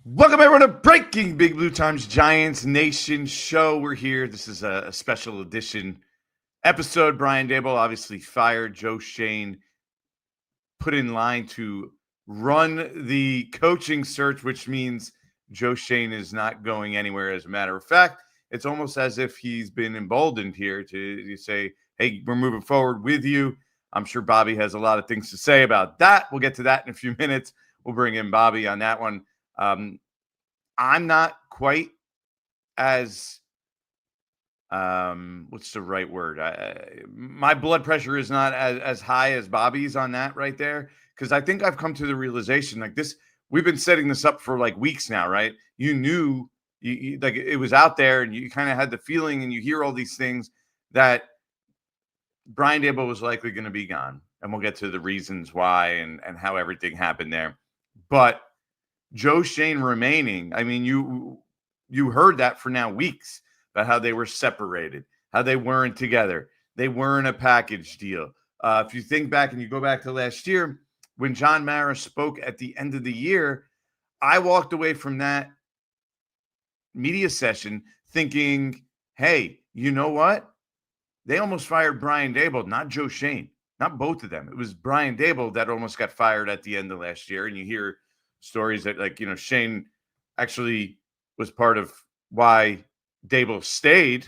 Welcome everyone to Breaking Big Blue Times Giants Nation show. We're here. This is a special edition episode. Brian Daboll obviously fired. Joe Schoen put in line to run the coaching search, which means Joe Schoen is not going anywhere. As a matter of fact, it's almost as if he's been emboldened here to say, hey, we're moving forward with you. I'm sure Bobby has a lot of things to say about that. We'll get to that in a few minutes. We'll bring in Bobby on that one. I'm not quite as what's the right word? My blood pressure is not as high as Bobby's on that right there, because I think I've come to the realization like this. We've been setting this up for like weeks now, right? You knew you like it was out there, and you kind of had the feeling, and you hear all these things that Brian Daboll was likely going to be gone, and we'll get to the reasons why and how everything happened there, but Joe Schoen remaining, I mean, you heard that for now weeks about how they were separated, how they weren't together. They weren't a package deal. If you think back and you go back to last year, when John Mara spoke at the end of the year, I walked away from that media session thinking, hey, you know what? They almost fired Brian Daboll, not Joe Schoen, not both of them. It was Brian Daboll that almost got fired at the end of last year. And you hear stories that, like, you know, Schoen actually was part of why Daboll stayed.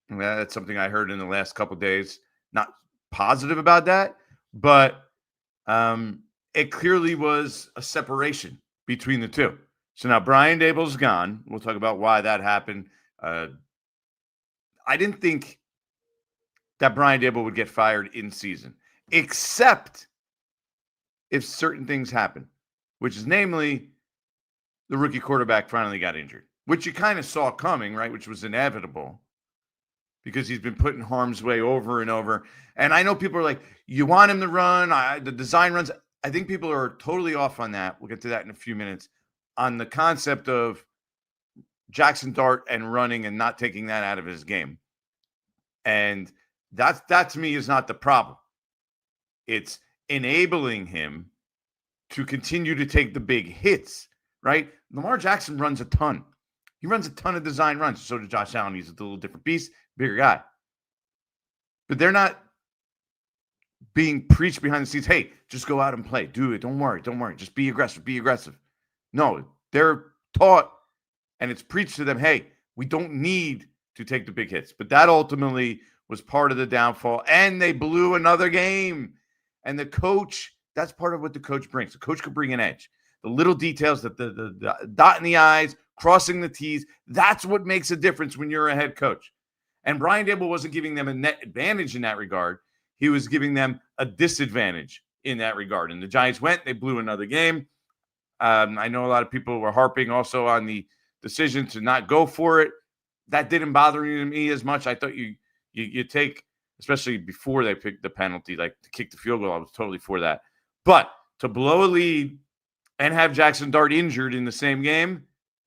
And that's something I heard in the last couple of days. Not positive about that, but it clearly was a separation between the two. So now Brian Daboll's gone. We'll talk about why that happened. I didn't think that Brian Daboll would get fired in season, except if certain things happen, which is namely the rookie quarterback finally got injured, which you kind of saw coming, right? Which was inevitable because he's been put in harm's way over and over. And I know people are like, you want him to run, the design runs. I think people are totally off on that. We'll get to that in a few minutes, on the concept of Jaxson Dart and running and not taking that out of his game. And that to me is not the problem. It's enabling him to continue to take the big hits, right? Lamar Jackson runs a ton. He runs a ton of design runs. So does Josh Allen. He's a little different beast, bigger guy. But they're not being preached behind the scenes. Hey, just go out and play. Do it. Don't worry. Don't worry. Just be aggressive. Be aggressive. No, they're taught, and it's preached to them, hey, we don't need to take the big hits. But that ultimately was part of the downfall, and they blew another game. And the coach, that's part of what the coach brings. The coach could bring an edge. The little details, that the dot in the I's, crossing the T's, that's what makes a difference when you're a head coach. And Brian Daboll wasn't giving them a net advantage in that regard. He was giving them a disadvantage in that regard. And the Giants went, they blew another game. I know a lot of people were harping also on the decision to not go for it. That didn't bother me as much. I thought you take, especially before they picked the penalty, like to kick the field goal, I was totally for that. But to blow a lead and have Jaxson Dart injured in the same game,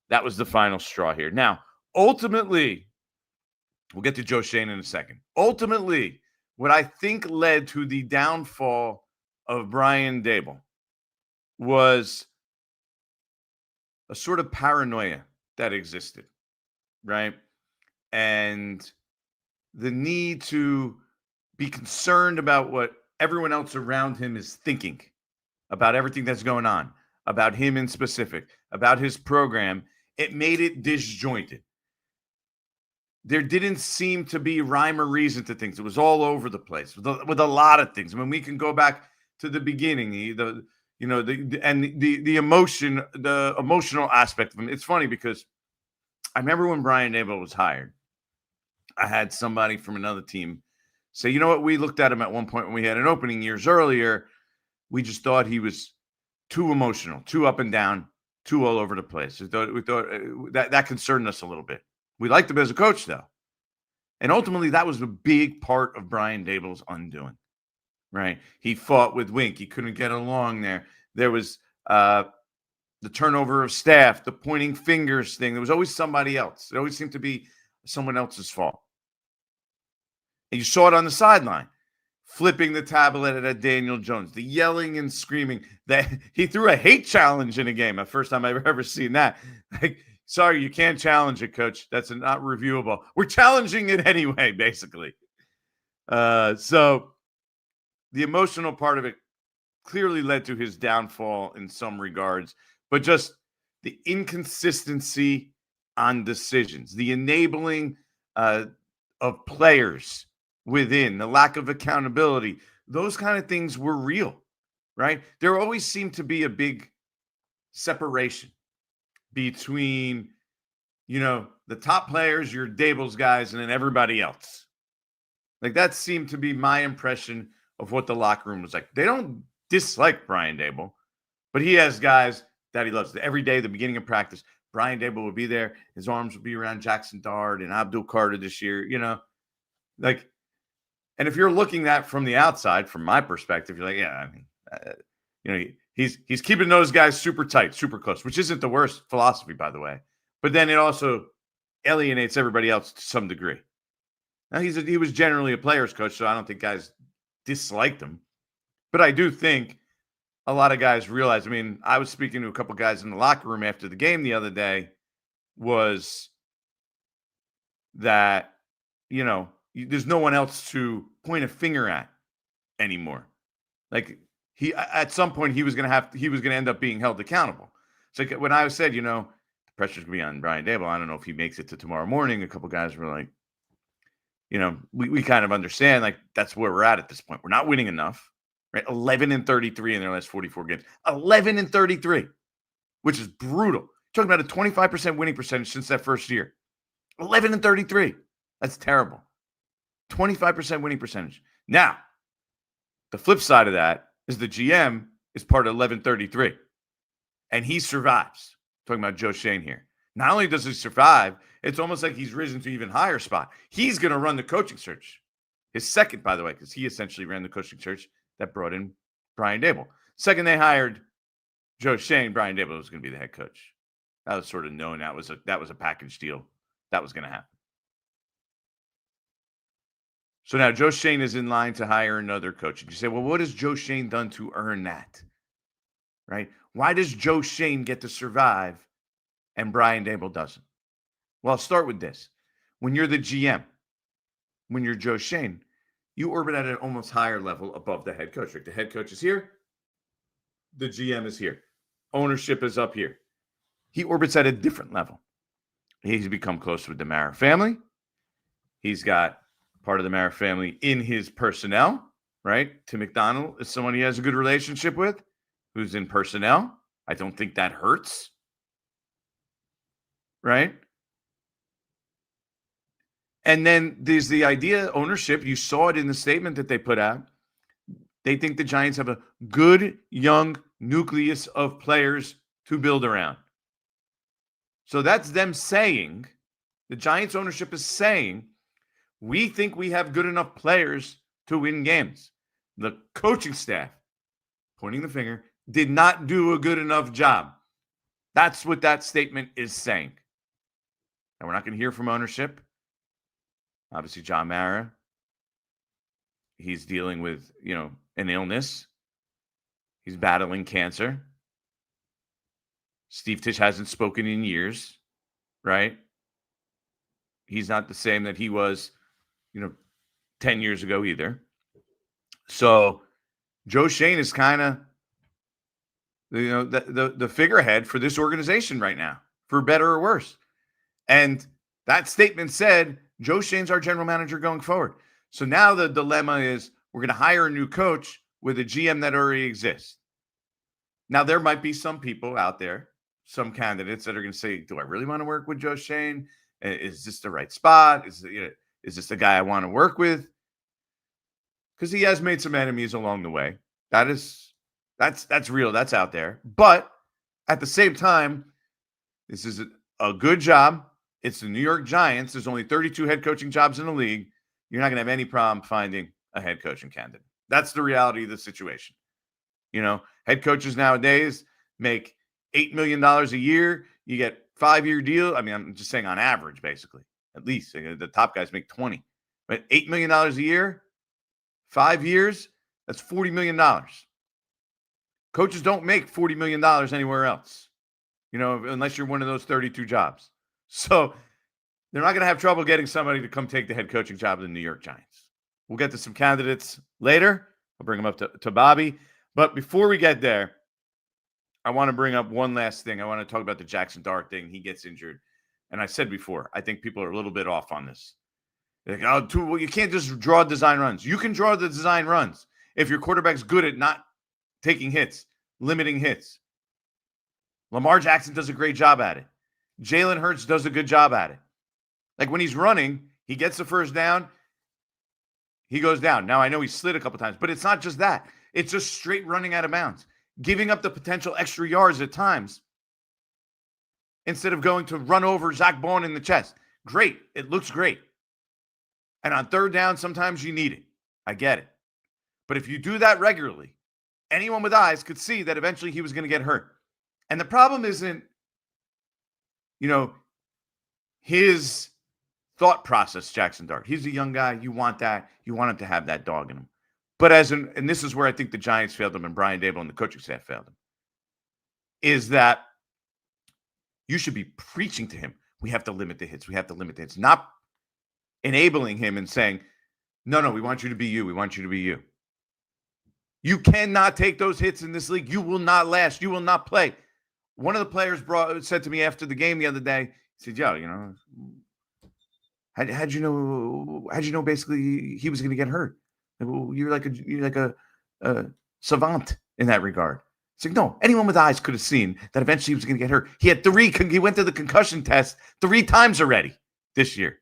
that was the final straw here. Now, ultimately, we'll get to Joe Schoen in a second. Ultimately, what I think led to the downfall of Brian Daboll was a sort of paranoia that existed, right? And the need to be concerned about what everyone else around him is thinking about everything that's going on, about him in specific, about his program. It made it disjointed. There didn't seem to be rhyme or reason to things. It was all over the place with a lot of things. I mean, we can go back to the beginning, the emotion, the emotional aspect of him. It's funny because I remember when Brian Daboll was hired, I had somebody from another team say, you know what, we looked at him at one point when we had an opening years earlier. We just thought he was too emotional, too up and down, too all over the place. We thought that concerned us a little bit. We liked him as a coach, though. And ultimately, that was a big part of Brian Daboll's undoing, right? He fought with Wink. He couldn't get along there. There was the turnover of staff, the pointing fingers thing. There was always somebody else. It always seemed to be someone else's fault. And you saw it on the sideline. flipping the tablet at Daniel Jones, the yelling and screaming. That he threw a hate challenge in a game. The first time I've ever seen that. Like, sorry, you can't challenge it, coach. That's not reviewable. We're challenging it anyway, basically. So the emotional part of it clearly led to his downfall in some regards, but just the inconsistency on decisions, the enabling of players within, the lack of accountability, those kind of things were real, right? There always seemed to be a big separation between, the top players, your Daboll's guys, and then everybody else. Like, that seemed to be my impression of what the locker room was like. They don't dislike Brian Daboll, but he has guys that he loves. Every day, the beginning of practice, Brian Daboll would be there. His arms would be around Jaxson Dart and Abdul Carter this year, like, and if you're looking at from the outside, from my perspective, you're like, yeah, I mean, he's keeping those guys super tight, super close, which isn't the worst philosophy, by the way. But then it also alienates everybody else to some degree. Now, he was generally a player's coach, so I don't think guys disliked him. But I do think a lot of guys realize, I mean, I was speaking to a couple guys in the locker room after the game the other day, was that, there's no one else to point a finger at anymore. Like, at some point he was going to end up being held accountable. So when I said, the pressure's going to be on Brian Daboll, I don't know if he makes it to tomorrow morning. A couple guys were like, we kind of understand, like, that's where we're at this point. We're not winning enough, right? 11-33 in their last 44 games. 11-33, which is brutal. Talking about a 25% winning percentage since that first year. 11-33. That's terrible. 25% winning percentage. Now, the flip side of that is the GM is part of 11-33, and he survives. Talking about Joe Schoen here. Not only does he survive, it's almost like he's risen to an even higher spot. He's going to run the coaching search. His second, by the way, because he essentially ran the coaching search that brought in Brian Daboll. Second they hired Joe Schoen, Brian Daboll was going to be the head coach. That was sort of known. That was a package deal. That was going to happen. So now Joe Schoen is in line to hire another coach. And you say, well, what has Joe Schoen done to earn that? Right? Why does Joe Schoen get to survive and Brian Daboll doesn't? Well, I'll start with this. When you're the GM, when you're Joe Schoen, you orbit at an almost higher level above the head coach. Right? The head coach is here. The GM is here. Ownership is up here. He orbits at a different level. He's become close with the Mara family. He's got part of the Mara family in his personnel, right? Tim McDonald is someone he has a good relationship with, who's in personnel. I don't think that hurts, right? And then there's the idea, ownership. You saw it in the statement that they put out. They think the Giants have a good young nucleus of players to build around. So that's them saying, the Giants ownership is saying, we think we have good enough players to win games. The coaching staff, pointing the finger, did not do a good enough job. That's what that statement is saying. And we're not going to hear from ownership. Obviously, John Mara, he's dealing with, an illness. He's battling cancer. Steve Tisch hasn't spoken in years, right? He's not the same that he was, 10 years ago either. So Joe Schoen is kind of, the figurehead for this organization right now, for better or worse. And that statement said, Joe Schoen's our general manager going forward. So now the dilemma is, we're going to hire a new coach with a GM that already exists. Now, there might be some people out there, some candidates that are going to say, do I really want to work with Joe Schoen? Is this the right spot? Is this the guy I want to work with? Because he has made some enemies along the way. That's real. That's out there. But at the same time, this is a good job. It's the New York Giants. There's only 32 head coaching jobs in the league. You're not going to have any problem finding a head coaching candidate. That's the reality of the situation. Head coaches nowadays make $8 million a year. You get 5-year deal. I mean, I'm just saying on average, basically, at least the top guys make 20, but $8 million a year, 5 years, that's $40 million. Coaches don't make $40 million anywhere else, unless you're one of those 32 jobs. So they're not going to have trouble getting somebody to come take the head coaching job of the New York Giants. We'll get to some candidates later. I'll bring them up to Bobby. But before we get there, I want to bring up one last thing. I want to talk about the Jaxson Dart thing. He gets injured. And I said before, I think people are a little bit off on this. They're like, well, you can't just draw design runs. You can draw the design runs if your quarterback's good at not taking hits, limiting hits. Lamar Jackson does a great job at it. Jalen Hurts does a good job at it. Like when he's running, he gets the first down, he goes down. Now, I know he slid a couple times, but it's not just that. It's just straight running out of bounds, giving up the potential extra yards at times instead of going to run over Zach Bowen in the chest. Great. It looks great. And on third down, sometimes you need it. I get it. But if you do that regularly, anyone with eyes could see that eventually he was going to get hurt. And the problem isn't, his thought process, Jaxson Dart. He's a young guy. You want that. You want him to have that dog in him. But and this is where I think the Giants failed him and Brian Daboll and the coaching staff failed him, is that you should be preaching to him. We have to limit the hits. We have to limit the hits. Not enabling him and saying, no, we want you to be you. We want you to be you. You cannot take those hits in this league. You will not last. You will not play. One of the players said to me after the game the other day, he said, yo, how'd you know basically he was going to get hurt? You're like a savant in that regard. It's like, no, anyone with eyes could have seen that eventually he was going to get hurt. He went to the concussion test 3 times already this year.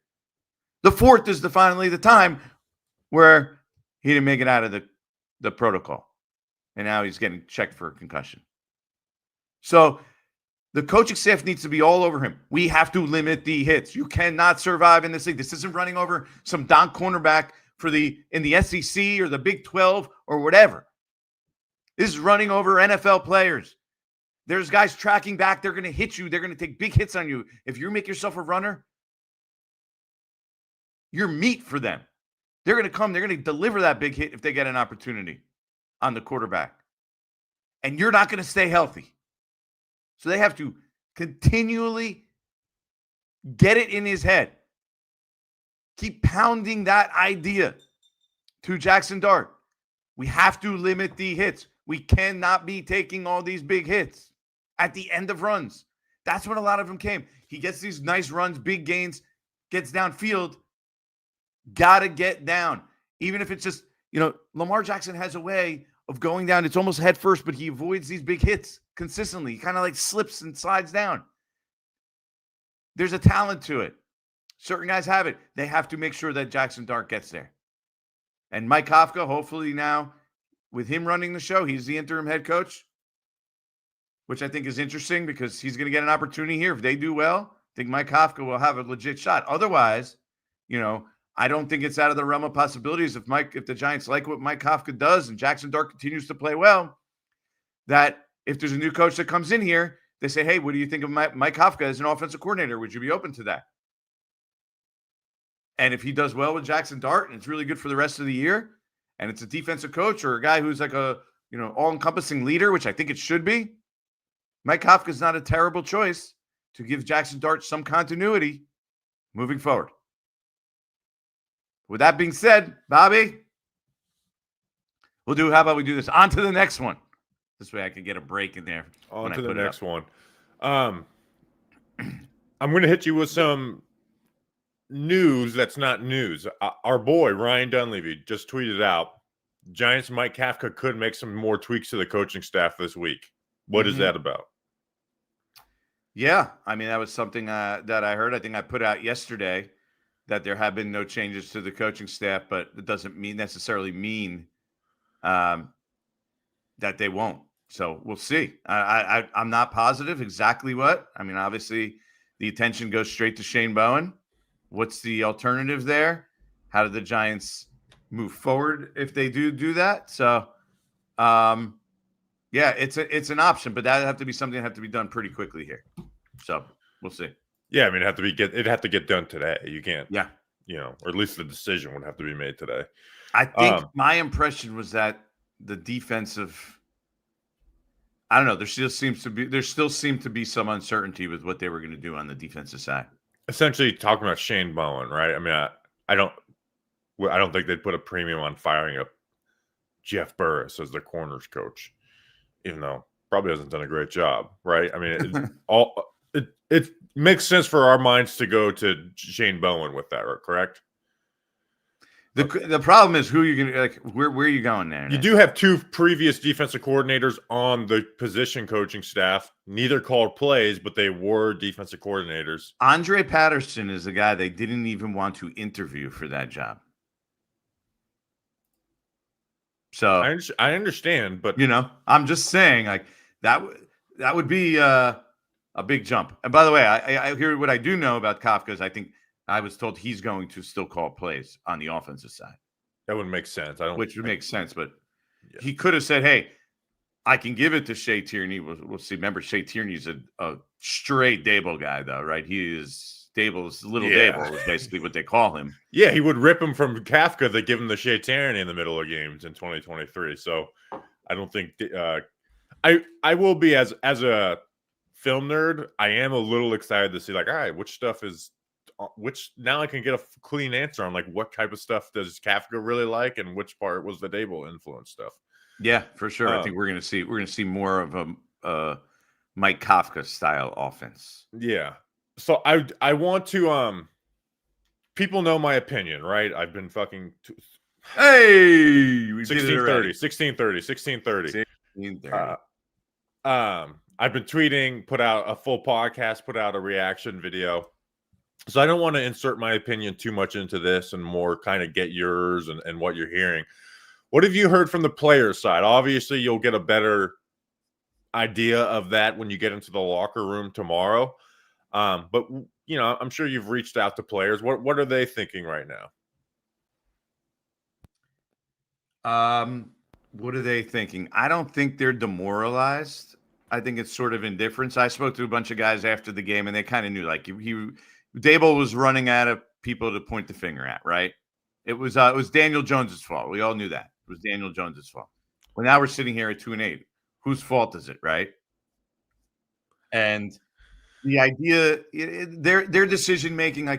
The 4th is finally the time where he didn't make it out of the protocol. And now he's getting checked for a concussion. So the coaching staff needs to be all over him. We have to limit the hits. You cannot survive in this league. This isn't running over some donk cornerback in the SEC or the Big 12 or whatever. This is running over NFL players. There's guys tracking back. They're going to hit you. They're going to take big hits on you. If you make yourself a runner, you're meat for them. They're going to come. They're going to deliver that big hit if they get an opportunity on the quarterback. And you're not going to stay healthy. So they have to continually get it in his head. Keep pounding that idea to Jaxson Dart. We have to limit the hits. We cannot be taking all these big hits at the end of runs. That's when a lot of them came. He gets these nice runs, big gains, gets downfield. Got to get down. Even if it's just, Lamar Jackson has a way of going down. It's almost head first, but he avoids these big hits consistently. He kind of like slips and slides down. There's a talent to it. Certain guys have it. They have to make sure that Jaxson Dart gets there. And Mike Kafka, hopefully now, with him running the show, he's the interim head coach, which I think is interesting because he's going to get an opportunity here. If they do well, I think Mike Kafka will have a legit shot. Otherwise, I don't think it's out of the realm of possibilities if the Giants like what Mike Kafka does and Jaxson Dart continues to play well, that if there's a new coach that comes in here, they say, hey, what do you think of Mike Kafka as an offensive coordinator? Would you be open to that? And if he does well with Jaxson Dart and it's really good for the rest of the year, and it's a defensive coach or a guy who's like a all-encompassing leader, which I think it should be, Mike Kafka is not a terrible choice to give Jaxson Dart some continuity moving forward. With that being said, Bobby, how about we do this? On to the next one. This way I can get a break in there. On to the next one. I'm going to hit you with some news that's not news. Our boy, Ryan Dunleavy, just tweeted out, Giants Mike Kafka could make some more tweaks to the coaching staff this week. What is that about? Yeah, that was something that I heard. I think I put out yesterday that there have been no changes to the coaching staff, but it doesn't necessarily mean that they won't. So we'll see. I'm not positive exactly what. Obviously, the attention goes straight to Shane Bowen. What's the alternative there? How do the Giants move forward if they do that? So, yeah, it's an option, but that have to be something that have to be done pretty quickly here. So we'll see. Yeah, it'd have to get done today. You can't. Yeah. or at least the decision would have to be made today. I think my impression was that the defensive, I don't know, there still seemed to be some uncertainty with what they were going to do on the defensive side. Essentially talking about Shane Bowen, right? I mean, I don't think they'd put a premium on firing up Jeff Burris as their corners coach, even though probably hasn't done a great job, right? I mean, it makes sense for our minds to go to Shane Bowen with that, correct? The problem is who you're gonna where are you going there? You do have two previous defensive coordinators on the position coaching staff. Neither called plays, but they were defensive coordinators. Andre Patterson is the guy they didn't even want to interview for that job. So I understand, but I'm just saying that would be a big jump. And by the way, I hear what I do know about Kafka is I think I was told he's going to still call plays on the offensive side. That would make sense. Which would make sense, but he could have said, "Hey, I can give it to Shea Tierney." We'll see. Remember, Shea Tierney's a straight Daboll guy, though, right? He is Daboll's little Daboll is basically what they call him. Yeah, he would rip him from Kafka that give him the Shea Tierney in the middle of games in 2023. So I don't think I will be as a film nerd. I am a little excited to see all right, which now I can get a clean answer on what type of stuff does Kafka really like and which part was the Daboll influence stuff. Yeah, for sure. I think we're going to see more of a Mike Kafka style offense. Yeah. So I want to people know my opinion, right? I've been fucking Hey, we 1630, 1630. I've been tweeting, put out a full podcast, put out a reaction video. So I don't want to insert my opinion too much into this and more kind of get yours and what you're hearing. What have you heard from the players' side? Obviously, you'll get a better idea of that when you get into the locker room tomorrow. But, I'm sure you've reached out to players. What are they thinking right now? What are they thinking? I don't think they're demoralized. I think it's sort of indifference. I spoke to a bunch of guys after the game, and they kind of knew, Daboll was running out of people to point the finger at, right? It was Daniel Jones's fault. We all knew that. It was Daniel Jones's fault. Well, now we're sitting here at 2-8. Whose fault is it, right? And the idea, their decision making,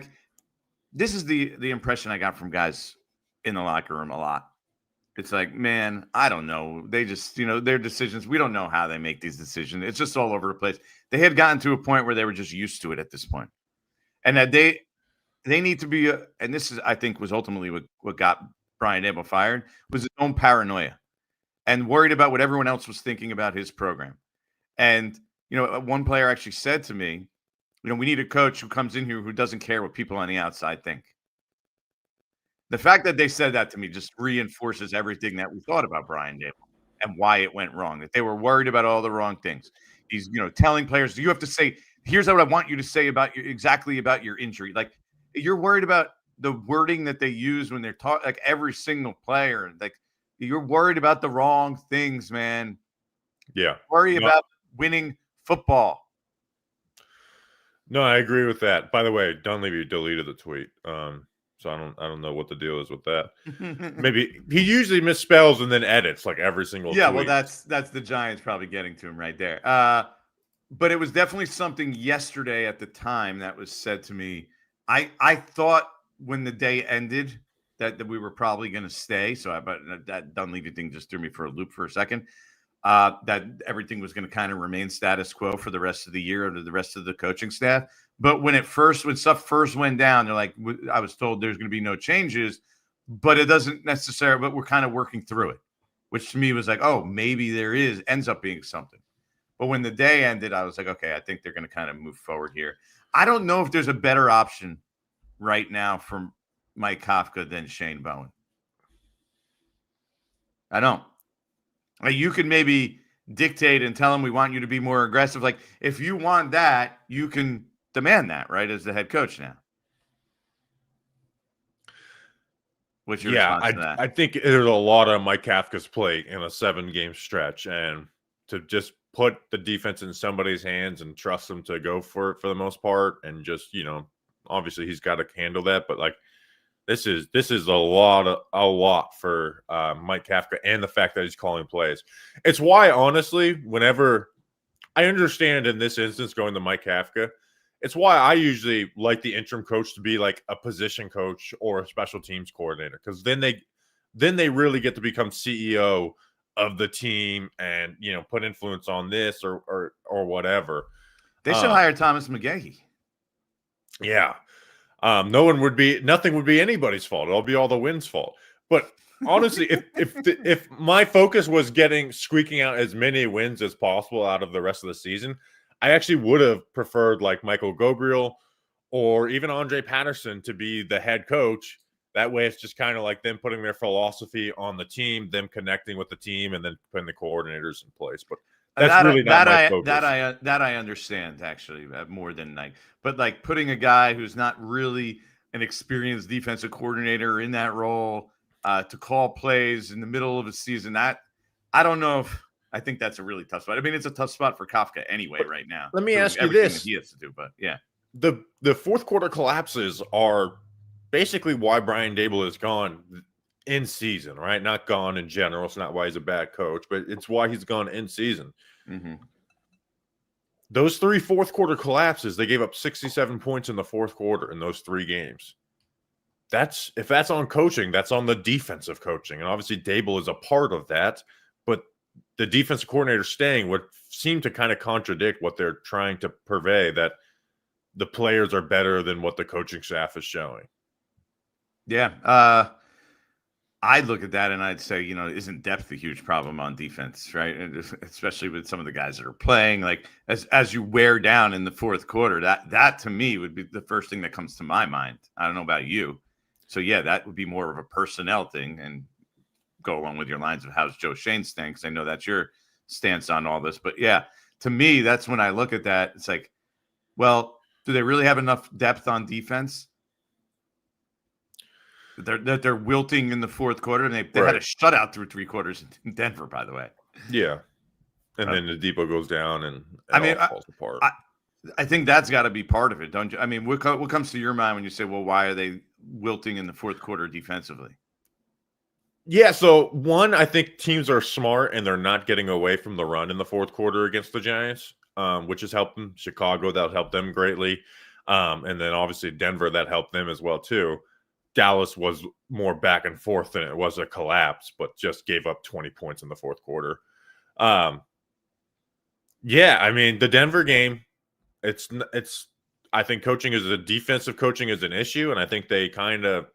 this is the impression I got from guys in the locker room a lot. It's man, I don't know. They just, their decisions. We don't know how they make these decisions. It's just all over the place. They had gotten to a point where they were just used to it at this point. And that they need to be, and this is, I think, was ultimately what got Brian Daboll fired, was his own paranoia and worried about what everyone else was thinking about his program. And, one player actually said to me, we need a coach who comes in here who doesn't care what people on the outside think. The fact that they said that to me just reinforces everything that we thought about Brian Daboll and why it went wrong, that they were worried about all the wrong things. He's, telling players, you have to say, here's what I want you to say exactly about your injury. You're worried about the wording that they use when they're talking, every single player. You're worried about the wrong things, man. Yeah. Worry about winning football. No, I agree with that. By the way, Dunleavy deleted the tweet. So I don't know what the deal is with that. Maybe he usually misspells and then edits every single tweet. Well, that's the Giants probably getting to him right there. But it was definitely something yesterday at the time that was said to me. I thought when the day ended that we were probably going to stay. So that Dunleavy thing just threw me for a loop for a second. That everything was going to kind of remain status quo for the rest of the year under the rest of the coaching staff. But when stuff first went down, they're I was told there's going to be no changes, but it doesn't necessarily, but we're kind of working through it, which to me was oh, maybe there ends up being something. But when the day ended, I was okay, I think they're going to kind of move forward here. I don't know if there's a better option right now for Mike Kafka than Shane Bowen. I don't. You can maybe dictate and tell him we want you to be more aggressive. If you want that, you can demand that, right, as the head coach now. What's your response to that? I think there's a lot on Mike Kafka's plate in a 7-game stretch, and to just put the defense in somebody's hands and trust them to go for it for the most part, and just obviously he's got to handle that, but This is a lot for Mike Kafka, and the fact that he's calling plays. It's why, honestly, whenever I understand in this instance going to Mike Kafka, it's why I usually like the interim coach to be like a position coach or a special teams coordinator, because then they really get to become CEO of the team and put influence on this or whatever. They should hire Thomas McGahee. Yeah. Nothing would be anybody's fault. It'll be all the wind's fault. But honestly, if my focus was squeaking out as many wins as possible out of the rest of the season, I actually would have preferred like Michael Gabriel or even Andre Patterson to be the head coach. That way, it's just kind of like them putting their philosophy on the team, them connecting with the team, and then putting the coordinators in place. But that's really not my focus. That I understand actually more than but like putting a guy who's not really an experienced defensive coordinator in that role to call plays in the middle of a season, that I don't know if I think that's a really tough spot. I mean, it's a tough spot for Kafka anyway right now. Let me ask you this: he has to do, but yeah, the fourth quarter collapses are basically why Brian Daboll is gone in season, right? Not gone in general. It's not why he's a bad coach, but it's why he's gone in season. Mm-hmm. Those 3 fourth quarter collapses, they gave up 67 points in the fourth quarter in those 3 games. If that's on coaching, that's on the defensive coaching. And obviously Daboll is a part of that, but the defensive coordinator staying would seem to kind of contradict what they're trying to purvey, that the players are better than what the coaching staff is showing. Yeah. I'd look at that and I'd say, isn't depth a huge problem on defense, right? And especially with some of the guys that are playing, like as you wear down in the fourth quarter, that to me would be the first thing that comes to my mind. I don't know about you. So yeah, that would be more of a personnel thing and go along with your lines of how's Joe Schoen staying, because I know that's your stance on all this. But yeah, to me, that's when I look at that. It's like, well, do they really have enough depth on defense? They're wilting in the fourth quarter, and they had a shutout through 3 quarters in Denver, by the way. Yeah, and then the depot goes down, and all falls apart. I think that's got to be part of it, don't you? I mean, what comes to your mind when you say, well, why are they wilting in the fourth quarter defensively? Yeah, so one, I think teams are smart, and they're not getting away from the run in the fourth quarter against the Giants, which has helped them. Chicago, that helped them greatly. And then obviously Denver, that helped them as well, too. Dallas was more back and forth than it was a collapse, but just gave up 20 points in the fourth quarter. Yeah, I mean, the Denver game, I think defensive coaching is an issue, and I think they kind of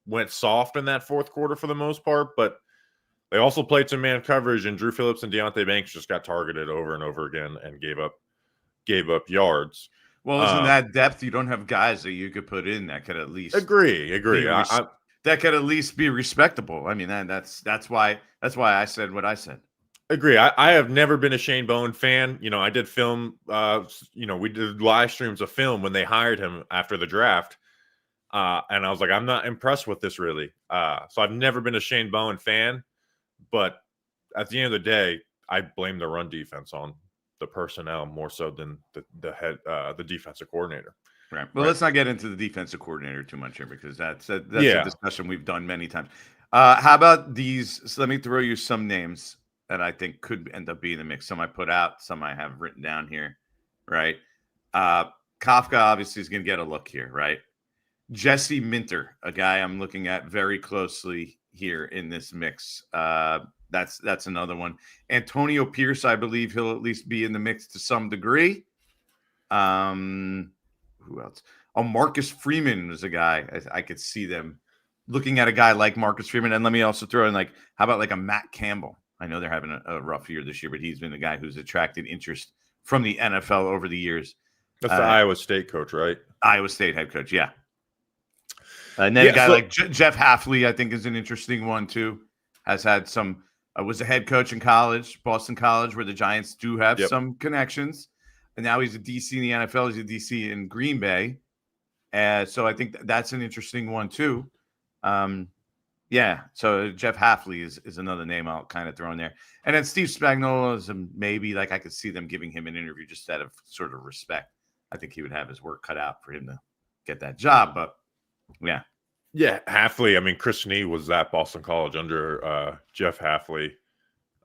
went soft in that fourth quarter for the most part, but they also played some man coverage, and Drew Phillips and Deonte Banks just got targeted over and over again and gave up yards. Well, isn't that depth? You don't have guys that you could put in that could at least agree. That could at least be respectable. I mean, that's why I said what I said. Agree. I have never been a Shane Bowen fan. I did film. We did live streams of film when they hired him after the draft, and I was like, I'm not impressed with this really. So I've never been a Shane Bowen fan, but at the end of the day, I blame the run defense on the personnel more so than the defensive coordinator. Right. Well, let's not get into the defensive coordinator too much here, because that's a discussion we've done many times. How about these? So let me throw you some names that I think could end up being in the mix. Some I put out, some I have written down here. Right. Kafka obviously is going to get a look here. Right. Jesse Minter, a guy I'm looking at very closely here in this mix. That's another one. Antonio Pierce, I believe he'll at least be in the mix to some degree. Who else? Oh, Marcus Freeman was a guy I could see them looking at, a guy like Marcus Freeman. And let me also throw in, how about a Matt Campbell? I know they're having a rough year this year, but he's been a guy who's attracted interest from the NFL over the years. That's the Iowa State coach, right? Iowa State head coach, yeah. And then a guy like Jeff Hafley, I think, is an interesting one too. Has had some was a head coach in college, Boston College, where the Giants do have some connections. And now he's a DC in the NFL. He's a DC in Green Bay. So I think that's an interesting one too. So Jeff Hafley is another name I'll kind of throw in there. And then Steve Spagnuolo is maybe, I could see them giving him an interview just out of sort of respect. I think he would have his work cut out for him to get that job. But yeah, Yeah, Hafley. I mean, Chris Nee was at Boston College under Jeff Hafley.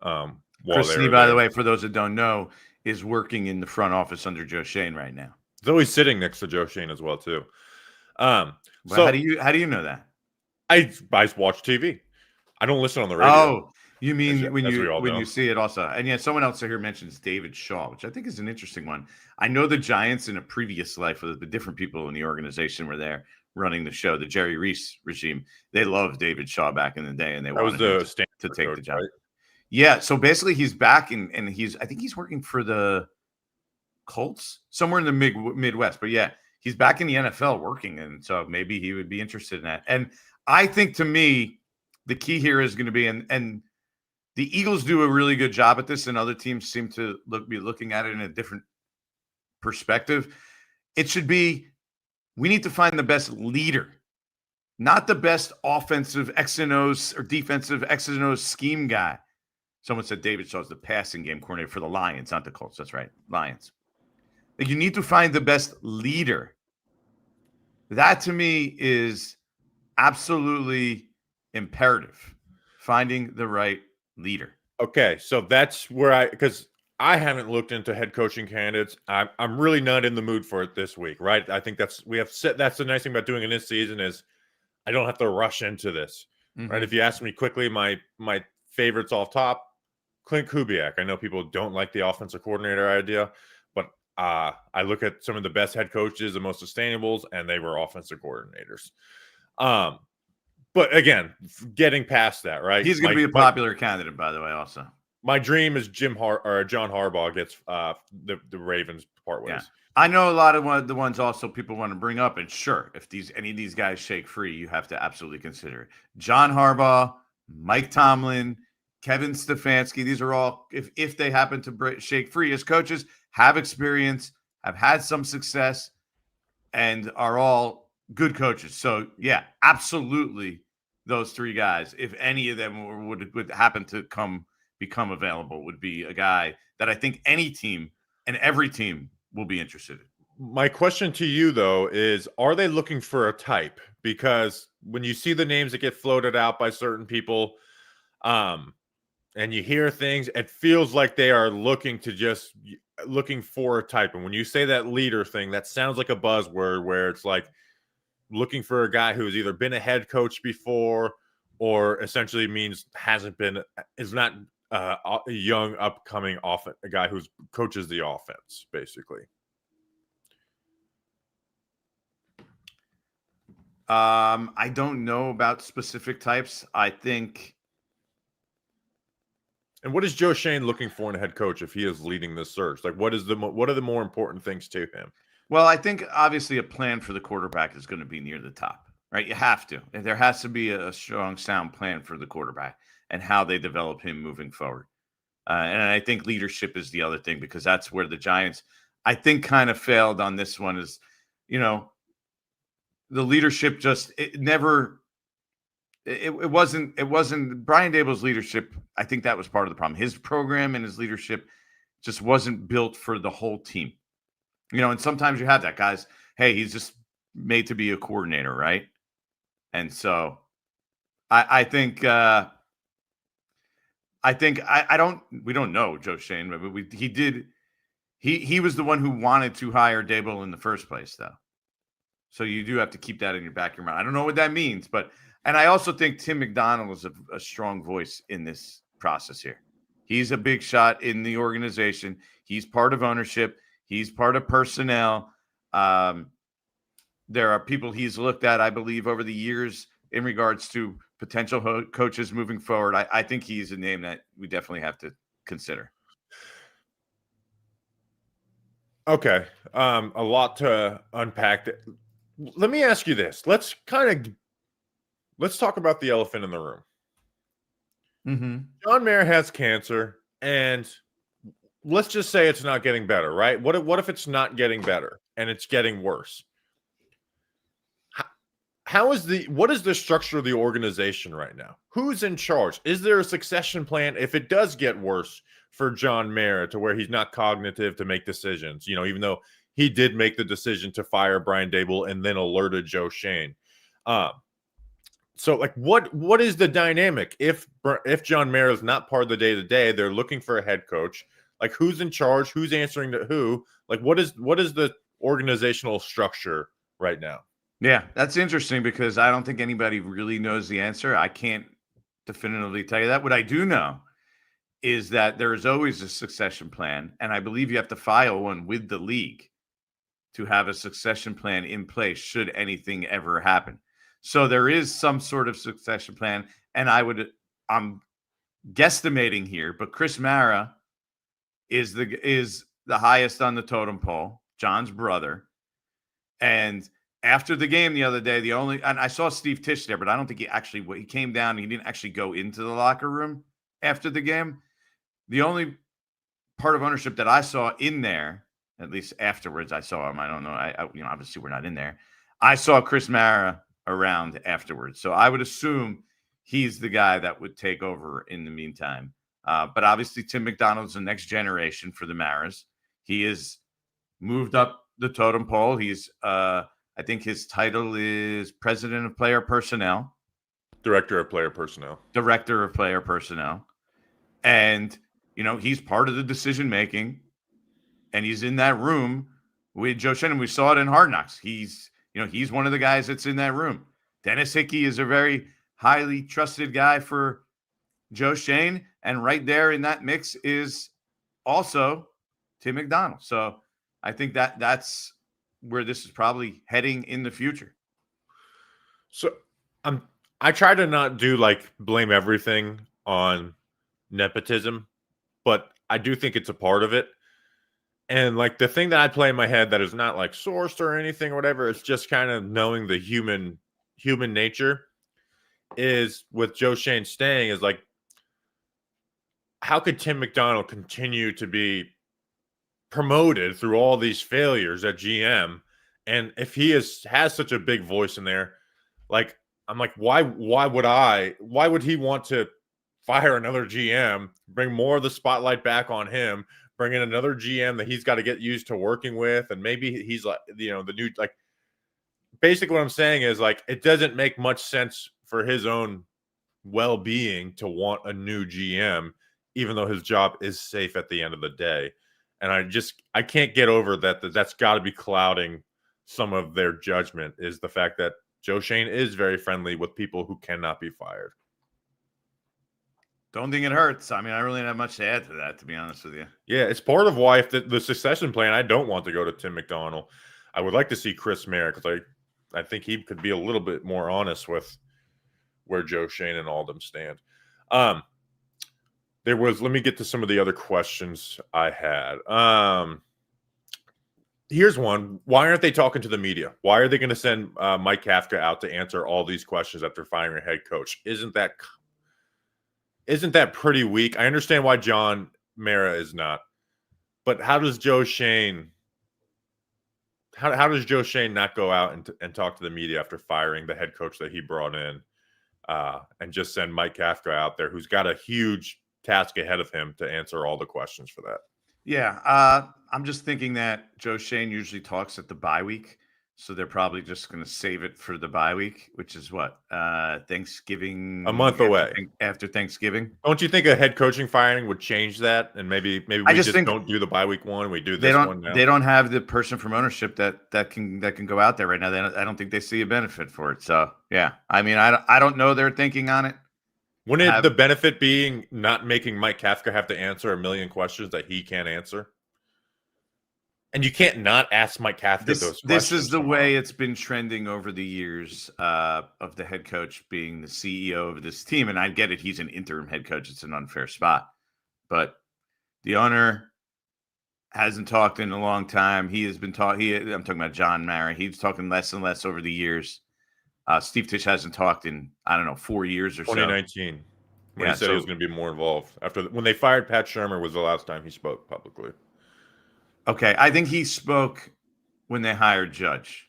While Chris they Nee, were by the there. way, for those that don't know, is working in the front office under Joe Schoen right now. He's always sitting next to Joe Schoen as well too. But So how do you know that? I watch TV. I don't listen on the radio. Oh, you mean as we all when know. you see it also. And yeah, someone else here mentions David Shaw, which I think is an interesting one. I know the Giants in a previous life with the different people in the organization were there running the show, the Jerry Reese regime. They loved David Shaw back in the day, and they That was wanted him the Stanford to take coach, the job. right? Yeah, so basically he's back and I think he's working for the Colts somewhere in the Midwest. But yeah, he's back in the NFL working, and so maybe he would be interested in that. And I think, to me, the key here is going to be, and the Eagles do a really good job at this, and other teams seem to be looking at it in a different perspective. It should be, we need to find the best leader, not the best offensive X and O's or defensive X and O's scheme guy. Someone said David Shaw's the passing game coordinator for the Lions, not the Colts. That's right, Lions. You need to find the best leader. That, to me, is absolutely imperative. Finding the right leader. Okay, so that's where because I haven't looked into head coaching candidates. I'm really not in the mood for it this week, right? I think that's the nice thing about doing it this season is I don't have to rush into this, right? If you ask me quickly, my favorites off top, Clint Kubiak. I know people don't like the offensive coordinator idea, but I look at some of the best head coaches, the most sustainables, and they were offensive coordinators. But again, getting past that, right? He's going to be a popular candidate, by the way, also. My dream is John Harbaugh gets the Ravens part ways. Yeah. I know a lot of the ones also people want to bring up, and sure, if any of these guys shake free, you have to absolutely consider it. John Harbaugh, Mike Tomlin, Kevin Stefanski, these are all, if they happen to shake free as coaches, have experience, have had some success, and are all good coaches. So, yeah, absolutely those three guys, if any of them would happen to become available, would be a guy that I think any team and every team will be interested in. My question to you, though, is are they looking for a type? Because when you see the names that get floated out by certain people, and you hear things, it feels like they are looking for a type. And when you say that leader thing, that sounds like a buzzword where it's like looking for a guy who's either been a head coach before or essentially is not a young upcoming a guy who coaches the offense, basically. I don't know about specific types. I think. And what is Joe Schoen looking for in a head coach if he is leading this search? Like, what are the more important things to him? Well, I think obviously a plan for the quarterback is going to be near the top, right? You have to. There has to be a strong, sound plan for the quarterback and how they develop him moving forward. And I think leadership is the other thing, because that's where the Giants, I think, kind of failed on this one. Is, the leadership it wasn't Brian Daboll's leadership. I think that was part of the problem. His program and his leadership just wasn't built for the whole team. And sometimes you have that, guys. Hey, he's just made to be a coordinator, right? And so I think we don't know Joe Schoen, but he was the one who wanted to hire Daboll in the first place, though. So you do have to keep that in your back of your mind. I don't know what that means, and I also think Tim McDonald is a strong voice in this process here. He's a big shot in the organization. He's part of ownership. He's part of personnel. There are people he's looked at, I believe, over the years in regards to potential coaches moving forward. I think he's a name that we definitely have to consider. Okay. A lot to unpack. Let me ask you this. Let's talk about the elephant in the room. Mm-hmm. John Mayer has cancer, and let's just say it's not getting better, right? What if it's not getting better and it's getting worse? What is the structure of the organization right now? Who's in charge? Is there a succession plan if it does get worse for John Mayer to where he's not cognitive to make decisions? Even though he did make the decision to fire Brian Daboll and then alerted Joe Schoen. So, like, what is the dynamic if John Mara is not part of the day-to-day? They're looking for a head coach. Like, who's in charge? Who's answering to who? Like, what is the organizational structure right now? Yeah, that's interesting because I don't think anybody really knows the answer. I can't definitively tell you that. What I do know is that there is always a succession plan, and I believe you have to file one with the league to have a succession plan in place should anything ever happen. So there is some sort of succession plan, and I'm guesstimating here, but Chris Mara is the highest on the totem pole, John's brother. And after the game the other day, and I saw Steve Tisch there, but I don't think he came down. He didn't actually go into the locker room after the game. The only part of ownership that I saw in there, at least afterwards, I saw him. I don't know. Obviously we're not in there. I saw Chris Mara around afterwards. So I would assume he's the guy that would take over in the meantime. But obviously Tim McDonald's the next generation for the Maras. He is moved up the totem pole. He's, I think his title is President of Player Personnel. Director of Player Personnel. Director of Player Personnel. And, he's part of the decision-making. And he's in that room with Joe Schoen. We saw it in Hard Knocks. He's one of the guys that's in that room. Dennis Hickey is a very highly trusted guy for Joe Schoen. And right there in that mix is also Tim McDonald. So I think that's where this is probably heading in the future. So I try to not do blame everything on nepotism, but I do think it's a part of it. And the thing that I play in my head that is not sourced or anything or whatever, it's just kind of knowing the human nature is with Joe Schoen staying is how could Tim McDonald continue to be promoted through all these failures at GM? And if he has such a big voice in there, I'm why would he want to fire another GM, bring more of the spotlight back on him, bring in another GM that he's got to get used to working with, and maybe he's the new basically what I'm saying is it doesn't make much sense for his own well-being to want a new GM, even though his job is safe at the end of the day. And I can't get over that's got to be clouding some of their judgment is the fact that Joe Schoen is very friendly with people who cannot be fired. Don't think it hurts. I mean, I really don't have much to add to that, to be honest with you. Yeah, it's part of why if the succession plan, I don't want to go to Tim McDonald. I would like to see Chris Mara because I think he could be a little bit more honest with where Joe Schoen and all of them stand. Let me get to some of the other questions I had. Here's one. Why aren't they talking to the media? Why are they going to send Mike Kafka out to answer all these questions after firing a head coach? Isn't that pretty weak? I understand why John Mara is not, but how does Joe Schoen? How does Joe Schoen not go out and talk to the media after firing the head coach that he brought in, and just send Mike Kafka out there, who's got a huge task ahead of him to answer all the questions for that? Yeah, I'm just thinking that Joe Schoen usually talks at the bye week, so they're probably just going to save it for the bye week, which is what Thanksgiving, a month away after Thanksgiving. Don't you think a head coaching firing would change that? And maybe we just don't do the bye week one. We do this one now. They don't have the person from ownership that can go out there right now. I don't think they see a benefit for it. So yeah, I mean, I don't know their thinking on it. Wouldn't the benefit being not making Mike Kafka have to answer a million questions that he can't answer? And you can't not ask Mike Kafka those questions. This is the way it's been trending over the years of the head coach being the CEO of this team. And I get it. He's an interim head coach. It's an unfair spot. But the owner hasn't talked in a long time. He has been talking. I'm talking about John Mara. He's talking less and less over the years. Steve Tisch hasn't talked in, 4 years or 2019, when he said he was going to be more involved. When they fired Pat Shermer was the last time he spoke publicly. Okay, I think he spoke when they hired Judge.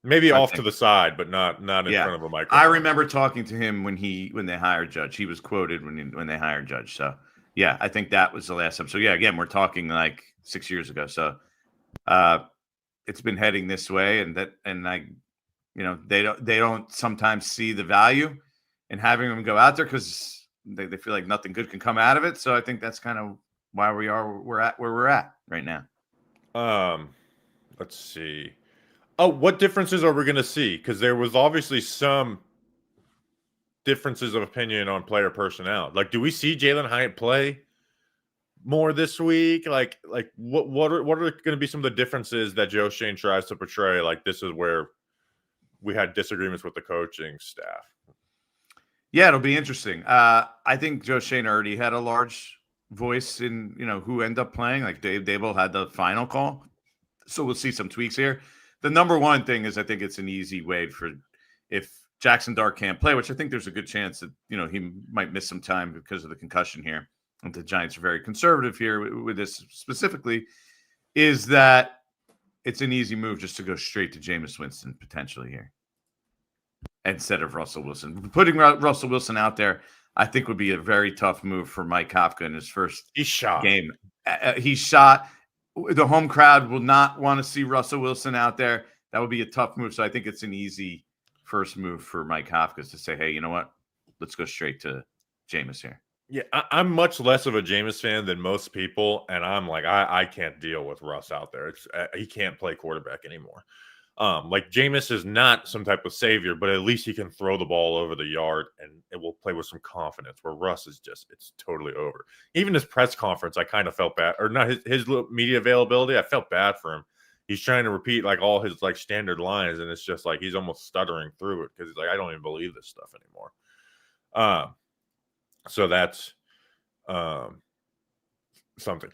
Maybe off to the side, but not in front of a microphone. I remember talking to him when they hired Judge. He was quoted when they hired Judge. So yeah, I think that was the last time. So yeah, again, we're talking 6 years ago. So it's been heading this way, and they don't sometimes see the value in having him go out there because they feel like nothing good can come out of it. So I think that's kind of why we're at where we're at right now. Let's see. Oh, what differences are we going to see? Because there was obviously some differences of opinion on player personnel. Like, do we see Jalen Hyatt play more this week? Like what are going to be some of the differences that Joe Schoen tries to portray? Like, this is where we had disagreements with the coaching staff. Yeah, it'll be interesting. I think Joe Schoen already had a large voice in who end up playing. Like Dave Daboll had the final call, so we'll see some tweaks here. The number one thing is I think it's an easy way for if Jaxson Dart can't play, which I think there's a good chance that he might miss some time because of the concussion here. And the Giants are very conservative here with this specifically. Is that it's an easy move just to go straight to Jameis Winston potentially here instead of Russell Wilson. Putting Russell Wilson out there, I think, would be a very tough move for Mike Kafka in his first game. He's shot. The home crowd will not want to see Russell Wilson out there. That would be a tough move. So I think it's an easy first move for Mike Kafka to say, hey, you know what? Let's go straight to Jameis here. Yeah, I'm much less of a Jameis fan than most people, and I'm like, I can't deal with Russ out there. He can't play quarterback anymore. Like Jameis is not some type of savior, but at least he can throw the ball over the yard and it will play with some confidence. Where Russ is it's totally over. Even his press conference, I kind of felt bad, or not his media availability. I felt bad for him. He's trying to repeat like all his like standard lines, and it's just like he's almost stuttering through it because he's like, I don't even believe this stuff anymore. So that's something.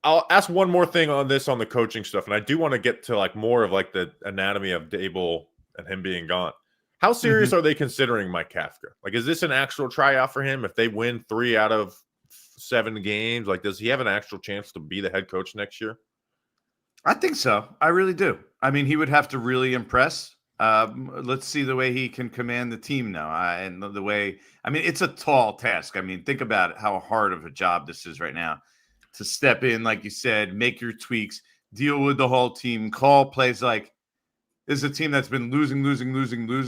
I'll ask one more thing on this on the coaching stuff, and I do want to get to like more of like the anatomy of Daboll and him being gone. How serious are they considering Mike Kafka? Like, is this an actual tryout for him? If they win 3 out of 7 games, like, does he have an actual chance to be the head coach next year? I think so. I really do. I mean, he would have to really impress. Let's see the way he can command the team now. And the way, I mean, it's a tall task. I mean, think about it, how hard of a job this is right now to step in, like you said, make your tweaks, deal with the whole team, call plays. Like, this is a team that's been losing.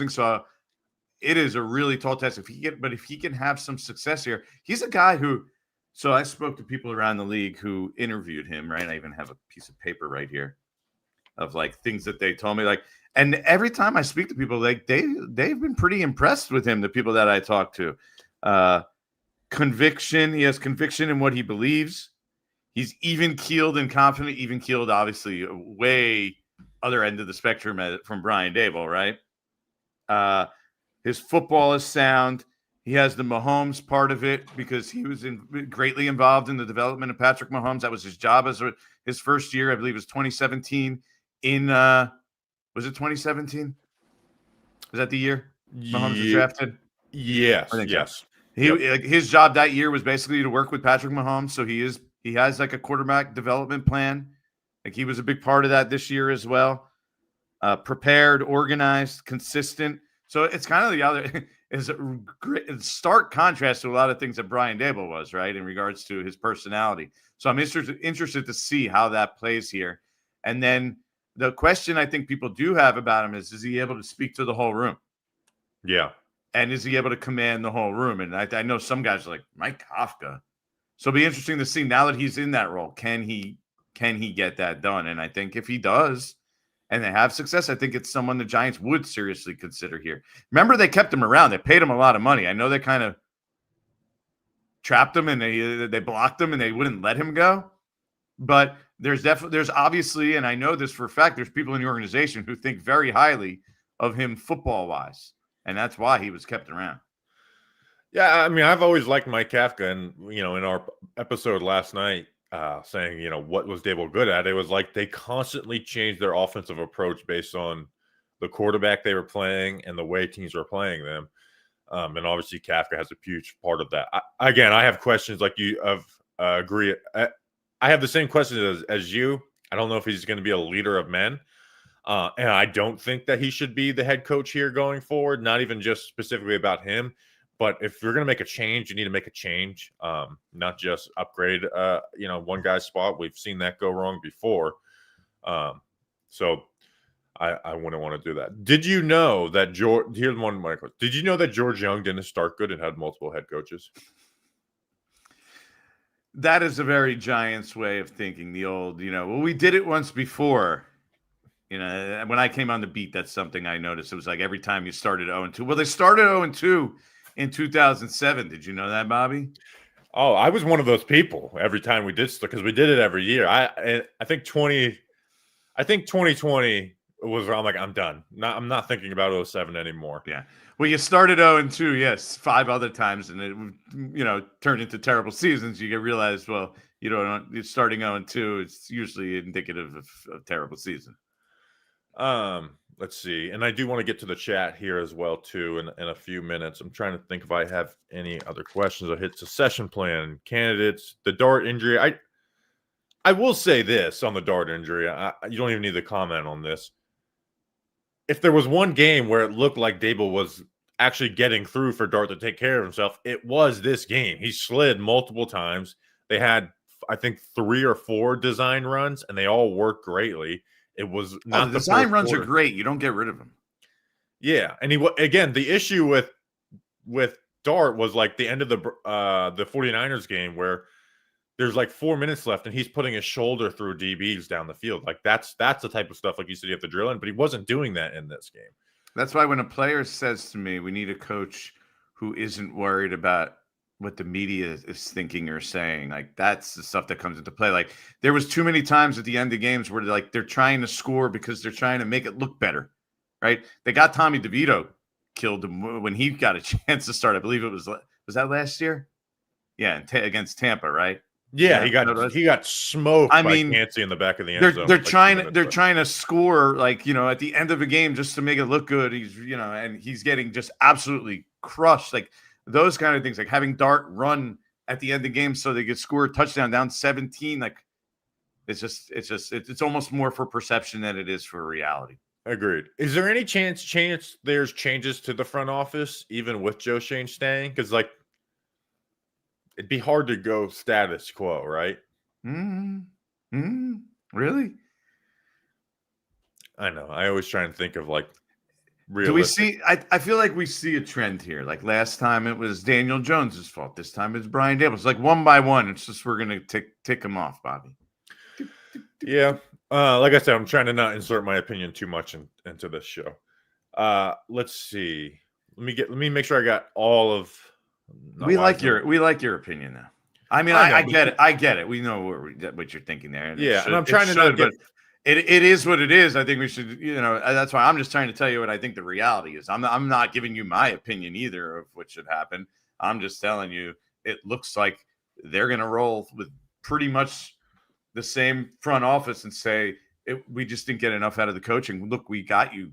So it is a really tall task. If he can have some success here, he's a guy who. So I spoke to people around the league who interviewed him. Right, I even have a piece of paper right here of like things that they told me. Like, and every time I speak to people, like they've been pretty impressed with him. The people that I talk to, conviction. He has conviction in what he believes. He's even keeled and confident. Even keeled, obviously, way other end of the spectrum from Brian Daboll, right? His football is sound. He has the Mahomes part of it because he was greatly involved in the development of Patrick Mahomes. That was his job as his first year. I believe it was 2017. Was it 2017? Was that the year Mahomes was drafted? Yes. Yes. His job that year was basically to work with Patrick Mahomes. So he has like a quarterback development plan. Like, he was a big part of that this year as well. Prepared, organized, consistent. So it's kind of the other is a great stark contrast to a lot of things that Brian Daboll was, right, in regards to his personality. So I'm interested to see how that plays here. And then the question I think people do have about him is he able to speak to the whole room? Yeah. And is he able to command the whole room? And I know some guys are like, Mike Kafka. So it'll be interesting to see now that he's in that role. Can he get that done? And I think if he does and they have success, I think it's someone the Giants would seriously consider here. Remember, they kept him around. They paid him a lot of money. I know they kind of trapped him and they blocked him and they wouldn't let him go. But there's obviously, and I know this for a fact, there's people in the organization who think very highly of him football-wise. And that's why he was kept around. Yeah, I mean, I've always liked Mike Kafka. And, in our episode last night, saying, what was Daboll good at? It was like they constantly changed their offensive approach based on the quarterback they were playing and the way teams were playing them. And obviously Kafka has a huge part of that. I have questions like you agree. I have the same questions as you. I don't know if he's going to be a leader of men. And I don't think that he should be the head coach here going forward, not even just specifically about him. But if you're going to make a change, you need to make a change, not just upgrade, one guy's spot. We've seen that go wrong before. So I wouldn't want to do that. Did you know that George? Here's one, Michael. Did you know that George Young didn't start good and had multiple head coaches? That is a very Giants way of thinking. The old, well, we did it once before. When I came on the beat, that's something I noticed. It was like every time you started 0-2. Well, they started 0-2 in 2007. Did you know that, Bobby? Oh, I was one of those people every time we did, because we did it every year. I think 2020 was where I'm like, I'm done. I'm not thinking about 07 anymore. Yeah. Well, you started 0-2, yes, 5 other times, and it, turned into terrible seasons. You realize, well, you're starting 0-2. It's usually indicative of a terrible season. Let's see. And I do want to get to the chat here as well, too, in a few minutes. I'm trying to think if I have any other questions. I hit succession plan, candidates, the Dart injury. I will say this on the Dart injury. You don't even need to comment on this. If there was one game where it looked like Daboll was actually getting through for Dart to take care of himself, it was this game. He slid multiple times. They had, I think, 3 or 4 design runs, and they all worked greatly. It was not the design runs are great. You don't get rid of them. Yeah, and the issue with Dart was like the end of the 49ers game where there's like 4 minutes left and he's putting his shoulder through DBs down the field. Like that's the type of stuff, like you said, you have to drill in, but he wasn't doing that in this game. That's why when a player says to me, we need a coach who isn't worried about what the media is thinking or saying, like that's the stuff that comes into play. Like there was too many times at the end of games where they're trying to score because they're trying to make it look better, right? They got Tommy DeVito killed him when he got a chance to start. I believe it was that last year? Yeah, against Tampa, right? Yeah, he got smoked by Yancey in the back of the end zone. They're trying to score like, at the end of a game just to make it look good. He's, and he's getting just absolutely crushed. Like those kind of things, like having Dart run at the end of the game so they could score a touchdown down 17. Like it's almost more for perception than it is for reality. Agreed. Is there any chance there's changes to the front office even with Joe Schoen staying? Because like it'd be hard to go status quo, right? Really? I know. I always try and think of like realistic. Do we see? I feel like we see a trend here. Like last time it was Daniel Jones's fault. This time it's Brian Daboll. It's like one by one. It's just we're gonna tick them off, Bobby. Yeah. Like I said, I'm trying to not insert my opinion too much into this show. Let's see. Let me make sure I got all of. We like your opinion now. I mean, I get it. I get it. We know what you're thinking there. And I'm trying to not get. It is what it is. I think we should, that's why I'm just trying to tell you what I think the reality is. I'm not giving you my opinion either of what should happen. I'm just telling you it looks like they're going to roll with pretty much the same front office and say we just didn't get enough out of the coaching. Look, we got you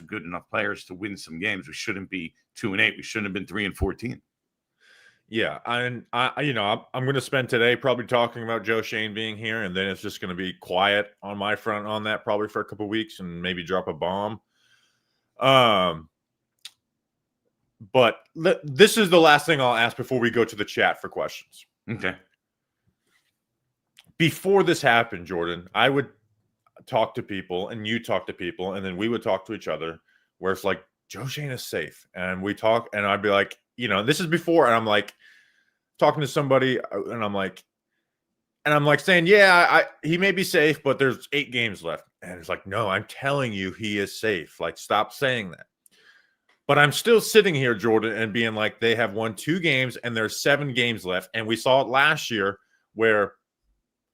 good enough players to win some games. We shouldn't be 2-8. We shouldn't have been 3-14. Yeah, and I'm going to spend today probably talking about Joe Schoen being here, and then it's just going to be quiet on my front on that probably for a couple of weeks, and maybe drop a bomb. But this is the last thing I'll ask before we go to the chat for questions. Okay. Before this happened, Jordan, I would talk to people, and you talk to people, and then we would talk to each other, where it's like Joe Schoen is safe, and we talk, and I'd be like, this is before, and I'm like talking to somebody, and I'm like saying, yeah, he may be safe, but there's 8 games left. And it's like, no, I'm telling you, he is safe. Like, stop saying that. But I'm still sitting here, Jordan, and being like, they have won 2 games, and there's 7 games left. And we saw it last year where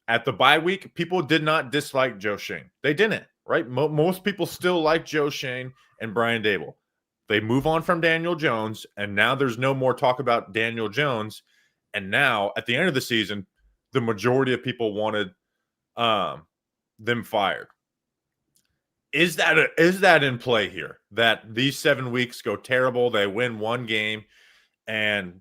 at the bye week, people did not dislike Joe Schoen. They didn't, right? Most people still like Joe Schoen and Brian Daboll. They move on from Daniel Jones, and now there's no more talk about Daniel Jones. And now, at the end of the season, the majority of people wanted them fired. Is that in play here? That these 7 weeks go terrible, they win 1 game, and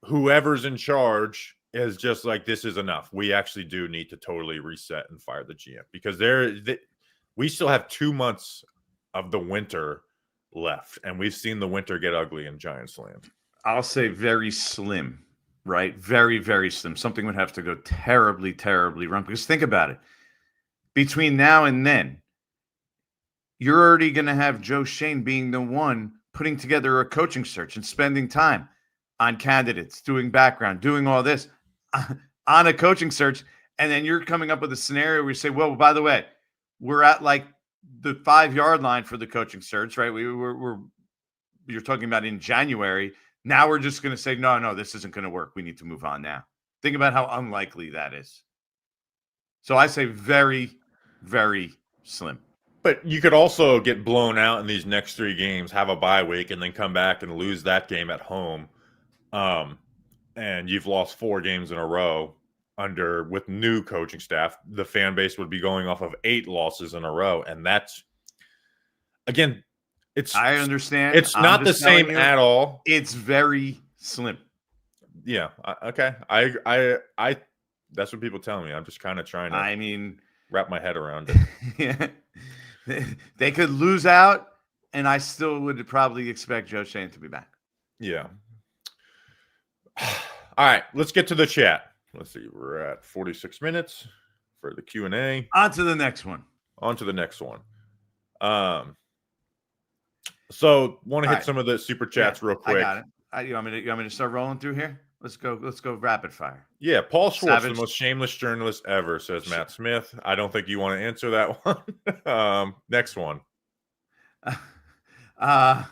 whoever's in charge is just like, this is enough. We actually do need to totally reset and fire the GM, because we still have 2 months of the winter left, and we've seen the winter get ugly in Giants land. I'll say very slim, right? Very, very slim. Something would have to go terribly, terribly wrong. Because think about it. Between now and then, you're already going to have Joe Schoen being the one putting together a coaching search and spending time on candidates, doing background, doing all this on a coaching search. And then you're coming up with a scenario where you say, well, by the way, we're at like the 5-yard line for the coaching search, right? You're talking about in January. Now we're just going to say, no, this isn't going to work. We need to move on now. Think about how unlikely that is. So I say very, very slim. But you could also get blown out in these next 3 games, have a bye week, and then come back and lose that game at home. And you've lost 4 games in a row with new coaching staff. The fan base would be going off of 8 losses in a row. And that's, again, I understand. It's not the same at all. It's very slim. Yeah. Okay. I that's what people tell me. I'm just kind of trying to wrap my head around it. Yeah. They could lose out, and I still would probably expect Joe Schoen to be back. Yeah. All right, let's get to the chat. Let's see. We're at 46 minutes for the Q&A. On to the next one. So want to hit some of the super chats real quick. I got it. You want me to start rolling through here? Let's go rapid fire. Yeah, Paul Schwartz, the most shameless journalist ever, says Matt Smith. I don't think you want to answer that one. Next one. I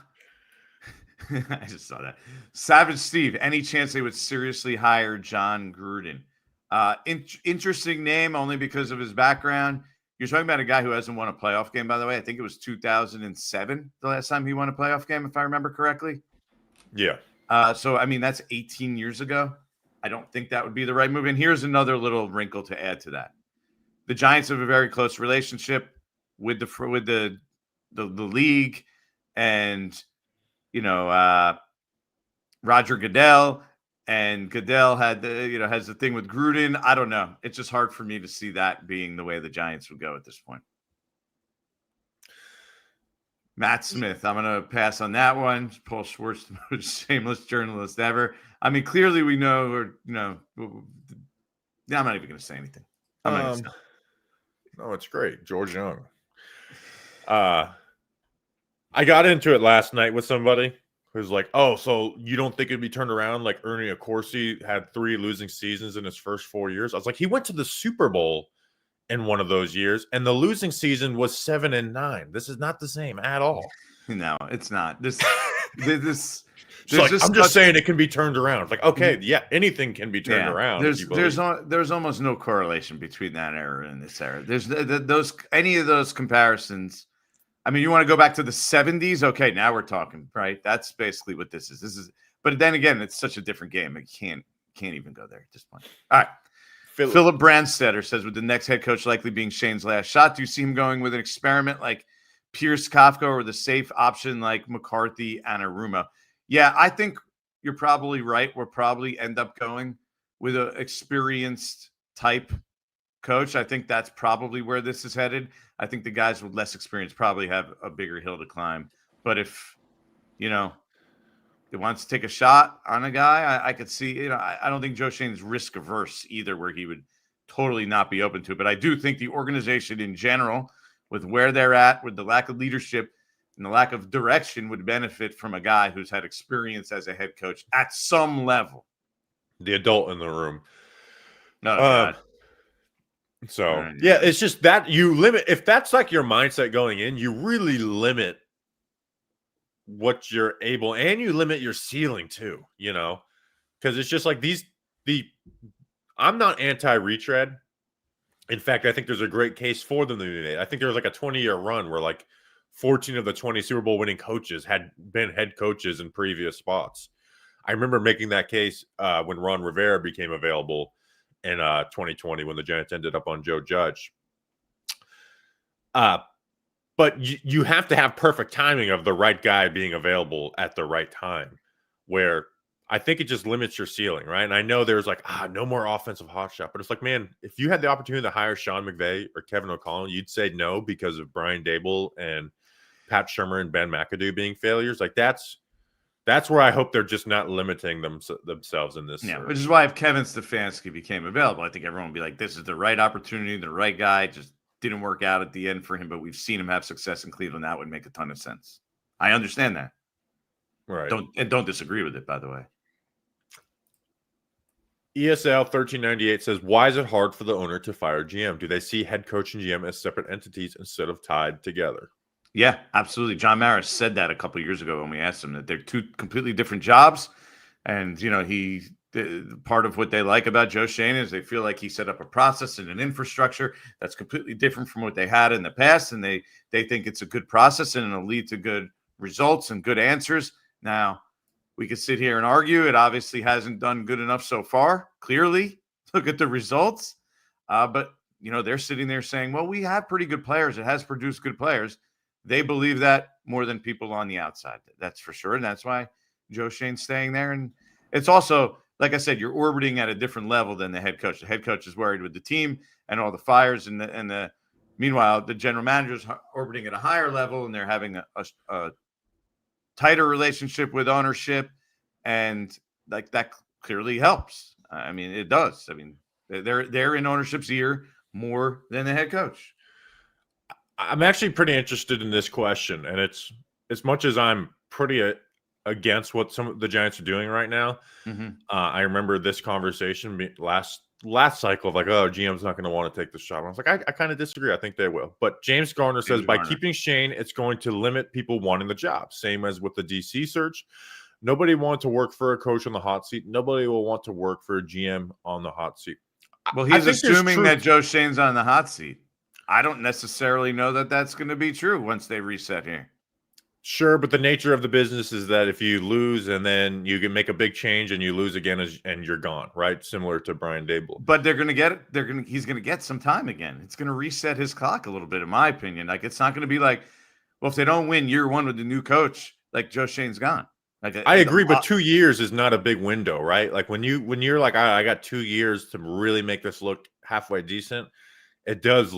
just saw that. Savage Steve, any chance they would seriously hire John Gruden? Interesting name only because of his background. You're talking about a guy who hasn't won a playoff game, by the way. I think it was 2007 the last time he won a playoff game, if I remember correctly. Yeah. So, that's 18 years ago. I don't think that would be the right move. And here's another little wrinkle to add to that. The Giants have a very close relationship with the league and, Roger Goodell, and Goodell has the thing with Gruden. I don't know. It's just hard for me to see that being the way the Giants would go at this point. Matt Smith, I'm going to pass on that one. Paul Schwartz, the most shameless journalist ever. Clearly we know, I'm not even going to say anything. No, it's great. George Young. I got into it last night with somebody who's like, oh, so you don't think it'd be turned around? Like Ernie Accorsi had 3 losing seasons in his first 4 years. I was like, he went to the Super Bowl in one of those years, and the losing season was 7-9. This is not the same at all. No, it's not. I'm just saying it can be turned around. It's like, okay, yeah, anything can be turned around. There's almost no correlation between that era and this era. There's any of those comparisons. You want to go back to the 70s? Okay, now we're talking, right? That's basically what this is. But then again, it's such a different game. It can't even go there at this point. All right. Philip Brandstetter says, with the next head coach likely being Shane's last shot, do you see him going with an experiment like Pierce Kafka or the safe option like McCarthy and Aruma? Yeah, I think you're probably right. We'll probably end up going with an experienced type coach. I think that's probably where this is headed. I think the guys with less experience probably have a bigger hill to climb. But if, he wants to take a shot on a guy, I could see, I don't think Joe Schoen's risk averse either, where he would totally not be open to it. But I do think the organization in general, with where they're at, with the lack of leadership and the lack of direction, would benefit from a guy who's had experience as a head coach at some level. The adult in the room. No, God. So, yeah, it's just that you limit. If that's like your mindset going in, you really limit what you're able, and you limit your ceiling too, because it's just like I'm not anti-retread. In fact, I think there's a great case for them to be made. I think there was like a 20-year run where like 14 of the 20 Super Bowl winning coaches had been head coaches in previous spots. I remember making that case when Ron Rivera became available in 2020 when the Giants ended up on Joe Judge. But you have to have perfect timing of the right guy being available at the right time, where I think it just limits your ceiling, right? And I know there's like, no more offensive hotshot, but it's like, man, if you had the opportunity to hire Sean McVay or Kevin O'Connell, you'd say no because of Brian Daboll and Pat Shurmur and Ben McAdoo being failures. Like that's where I hope they're just not limiting themselves in this. Yeah, which is why if Kevin Stefanski became available, I think everyone would be like, this is the right opportunity, the right guy. Just didn't work out at the end for him, but we've seen him have success in Cleveland. That would make a ton of sense. I understand that. Right. Don't disagree with it, by the way. ESL 1398 says, why is it hard for the owner to fire GM? Do they see head coach and GM as separate entities instead of tied together? Yeah, absolutely. John Maris said that a couple of years ago when we asked him that they're two completely different jobs. And, part of what they like about Joe Schoen is they feel like he set up a process and an infrastructure that's completely different from what they had in the past. And they think it's a good process and it'll lead to good results and good answers. Now, we could sit here and argue. It obviously hasn't done good enough so far. Clearly, look at the results. But, they're sitting there saying, well, we have pretty good players. It has produced good players. They believe that more than people on the outside. That's for sure. And that's why Joe Schoen's staying there. And it's also, like I said, you're orbiting at a different level than the head coach. The head coach is worried with the team and all the fires. And meanwhile, the general manager's orbiting at a higher level, and they're having a tighter relationship with ownership. And like that clearly helps. I mean, it does. I mean, they're in ownership's ear more than the head coach. I'm actually pretty interested in this question, and it's as much as I'm pretty against what some of the Giants are doing right now. Mm-hmm. I remember this conversation last cycle of like, oh, GM's not going to want to take this job. I was like, I kind of disagree. I think they will. But James Garner says by keeping Schoen, it's going to limit people wanting the job. Same as with the DC search. Nobody wants to work for a coach on the hot seat. Nobody will want to work for a GM on the hot seat. Well, he's assuming that Joe Schoen's on the hot seat. I don't necessarily know that that's going to be true once they reset here. Sure, but the nature of the business is that if you lose and then you can make a big change and you lose again and you're gone, right? Similar to Brian Daboll. But they're going to get it. He's going to get some time again. It's going to reset his clock a little bit, in my opinion. Like, it's not going to be like, well, if they don't win year one with the new coach, like Joe Schoen's gone. I agree, but 2 years is not a big window, right? Like when you're like, I got 2 years to really make this look halfway decent, it does.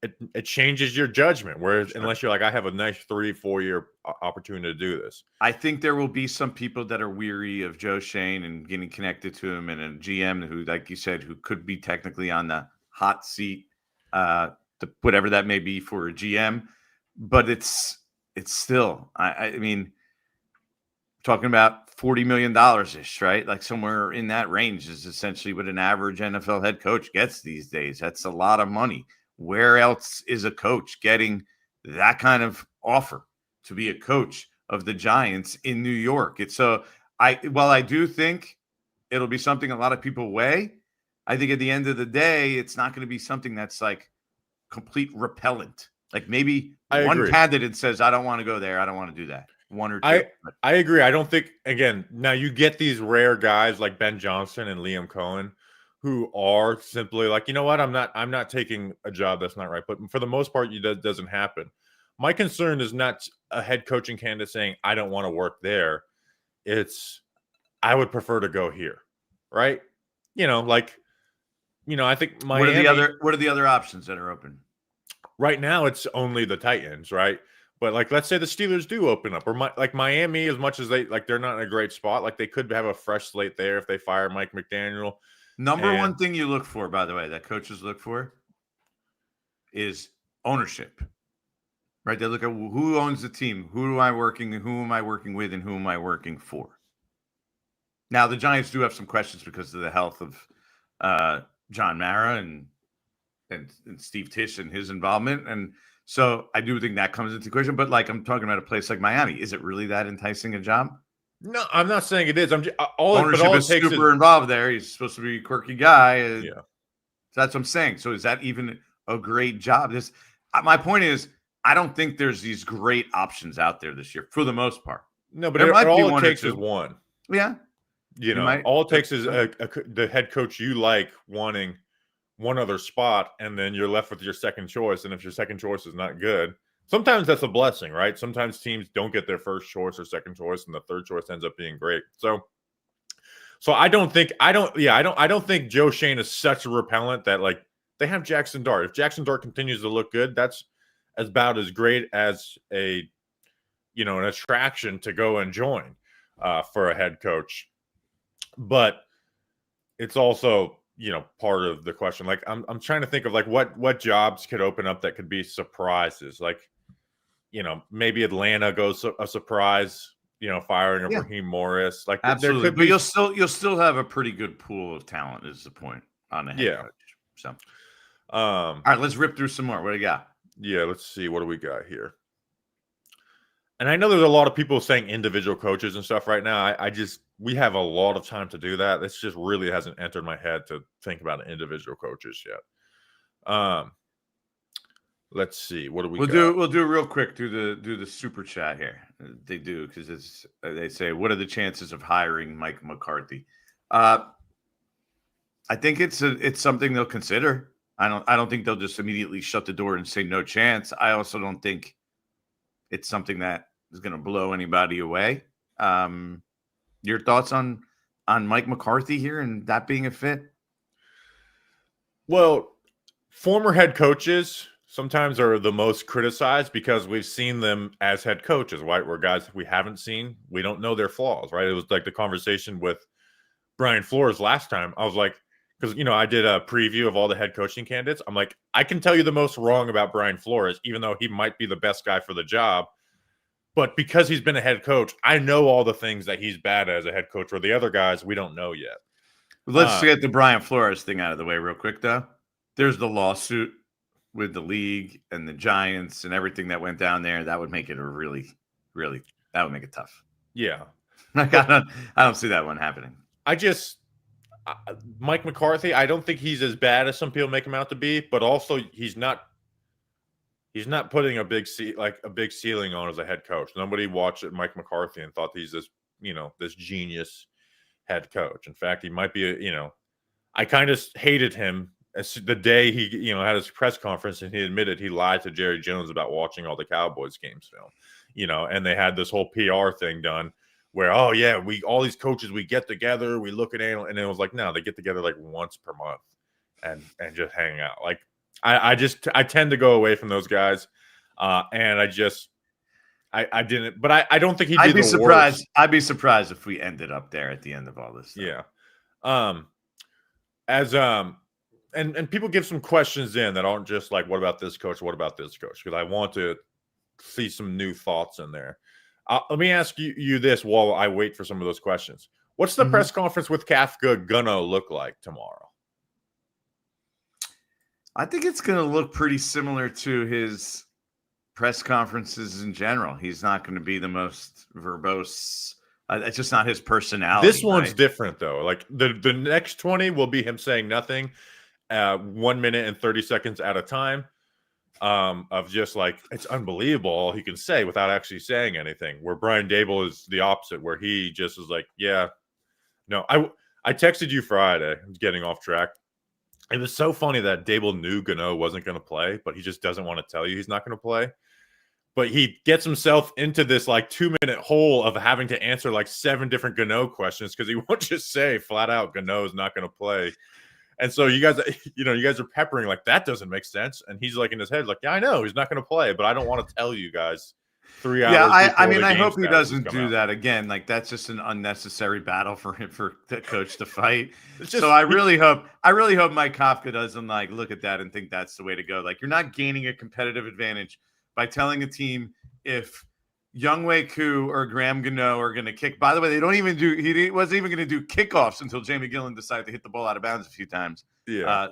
It changes your judgment. Whereas unless you're like, I have a nice 3-4 year opportunity to do this. I think there will be some people that are weary of Joe Schoen and getting connected to him, and a GM who, like you said, who could be technically on the hot seat, whatever that may be for a GM. But it's still, I mean, talking about $40 million ish, right? Like somewhere in that range is essentially what an average NFL head coach gets these days. That's a lot of money. Where else is a coach getting that kind of offer to be a coach of the Giants in New York? While I do think it'll be something a lot of people weigh, I think at the end of the day, it's not going to be something that's like complete repellent. Like maybe one candidate says, I don't want to go there. I don't want to do that. One or two. I agree. I don't think, again, now you get these rare guys like Ben Johnson and Liam Cohen who are simply like, you know what, I'm not taking a job that's not right. But for the most part, that doesn't happen. My concern is not a head coaching candidate saying, I don't want to work there. It's, I would prefer to go here. Right. I think Miami. What are the other options that are open? Right now, it's only the Titans, right? But like, let's say the Steelers do open up, or like Miami, as much as they're not in a great spot, like they could have a fresh slate there if they fire Mike McDaniel. Number one thing you look for, by the way, that coaches look for is ownership, right? They look at who owns the team, who am I working with, and who am I working for? Now, the Giants do have some questions because of the health of John Mara and Steve Tisch and his involvement. And so I do think that comes into the question. But like, I'm talking about a place like Miami. Is it really that enticing a job? No, I'm not saying it is. I'm just ownership is super involved there. He's supposed to be a quirky guy. Yeah, so that's what I'm saying. So is that even a great job? My point is, I don't think there's these great options out there this year for the most part. No, but all it takes is one. Yeah, all it takes is the head coach you like wanting one other spot, and then you're left with your second choice. And if your second choice is not good, sometimes that's a blessing, right? Sometimes teams don't get their first choice or second choice, and the third choice ends up being great. So I don't think Joe Schoen is such a repellent that like they have Jaxson Dart. If Jaxson Dart continues to look good, that's about as great as an attraction to go and join for a head coach. But it's also, part of the question. Like I'm trying to think of like what jobs could open up that could be surprises. Like, maybe Atlanta goes a surprise, firing of Yeah. Raheem Morris. Like there Absolutely. could But be. you'll still have a pretty good pool of talent is the point on the head Yeah. coach. So All right, let's rip through some more. What do you got? Yeah, let's see. What do we got here? And I know there's a lot of people saying individual coaches and stuff right now. We have a lot of time to do that. This just really hasn't entered my head to think about individual coaches yet. Let's see. What do we got? We'll do real quick do the super chat here. They do because it's they say, what are the chances of hiring Mike McCarthy? I think it's something they'll consider. I don't think they'll just immediately shut the door and say no chance. I also don't think it's something that is going to blow anybody away. Your thoughts on Mike McCarthy here and that being a fit? Well, former head coaches sometimes are the most criticized because we've seen them as head coaches, right? We're guys we haven't seen. We don't know their flaws, right? It was like the conversation with Brian Flores last time. I was like, because, I did a preview of all the head coaching candidates. I'm like, I can tell you the most wrong about Brian Flores, even though he might be the best guy for the job. But because he's been a head coach, I know all the things that he's bad at as a head coach, where the other guys, we don't know yet. Let's get the Brian Flores thing out of the way real quick, though. There's the lawsuit with the league and the Giants and everything that went down there. That would make it that would make it tough. Yeah. Like, I don't see that one happening. Mike McCarthy, I don't think he's as bad as some people make him out to be, but also he's not putting a big ceiling on as a head coach. Nobody watched Mike McCarthy and thought he's this, this genius head coach. In fact, he might be I kind of hated him as the day he, had his press conference and he admitted he lied to Jerry Jones about watching all the Cowboys games film, and they had this whole PR thing done where, oh yeah, all these coaches, we get together, we look at and it was like, no, they get together like once per month and just hang out. Like I tend to go away from those guys. And I didn't, but I don't think he'd be I'd be surprised. worst. I'd be surprised if we ended up there at the end of all this stuff. Yeah. And people give some questions in that aren't just like, what about this coach? What about this coach? Because I want to see some new thoughts in there. Let me ask you this while I wait for some of those questions. What's the press conference with Kafka gonna look like tomorrow? I think it's going to look pretty similar to his press conferences in general. He's not going to be the most verbose. It's just not his personality. This one's different, though. Like the next 20 will be him saying nothing, 1 minute and 30 seconds at a time, of just like, it's unbelievable all he can say without actually saying anything. Where Brian Daboll is the opposite, where he just is like, yeah, no. I texted you Friday, getting off track. It was so funny that Daboll knew Gano wasn't going to play, but he just doesn't want to tell you he's not going to play. But he gets himself into this like 2-minute hole of having to answer like 7 different Gano questions because he won't just say flat out Gano is not going to play. And so you guys are peppering like that doesn't make sense. And he's like in his head like, yeah, I know he's not going to play, but I don't want to tell you guys 3 hours. Yeah, I hope he doesn't do that again. Like that's just an unnecessary battle for the coach to fight. So I really hope Mike Kafka doesn't like look at that and think that's the way to go. Like you're not gaining a competitive advantage by telling a team if Younghoe Koo or Graham Gano are going to kick. By the way, he wasn't even going to do kickoffs until Jamie Gillen decided to hit the ball out of bounds a few times. Yeah.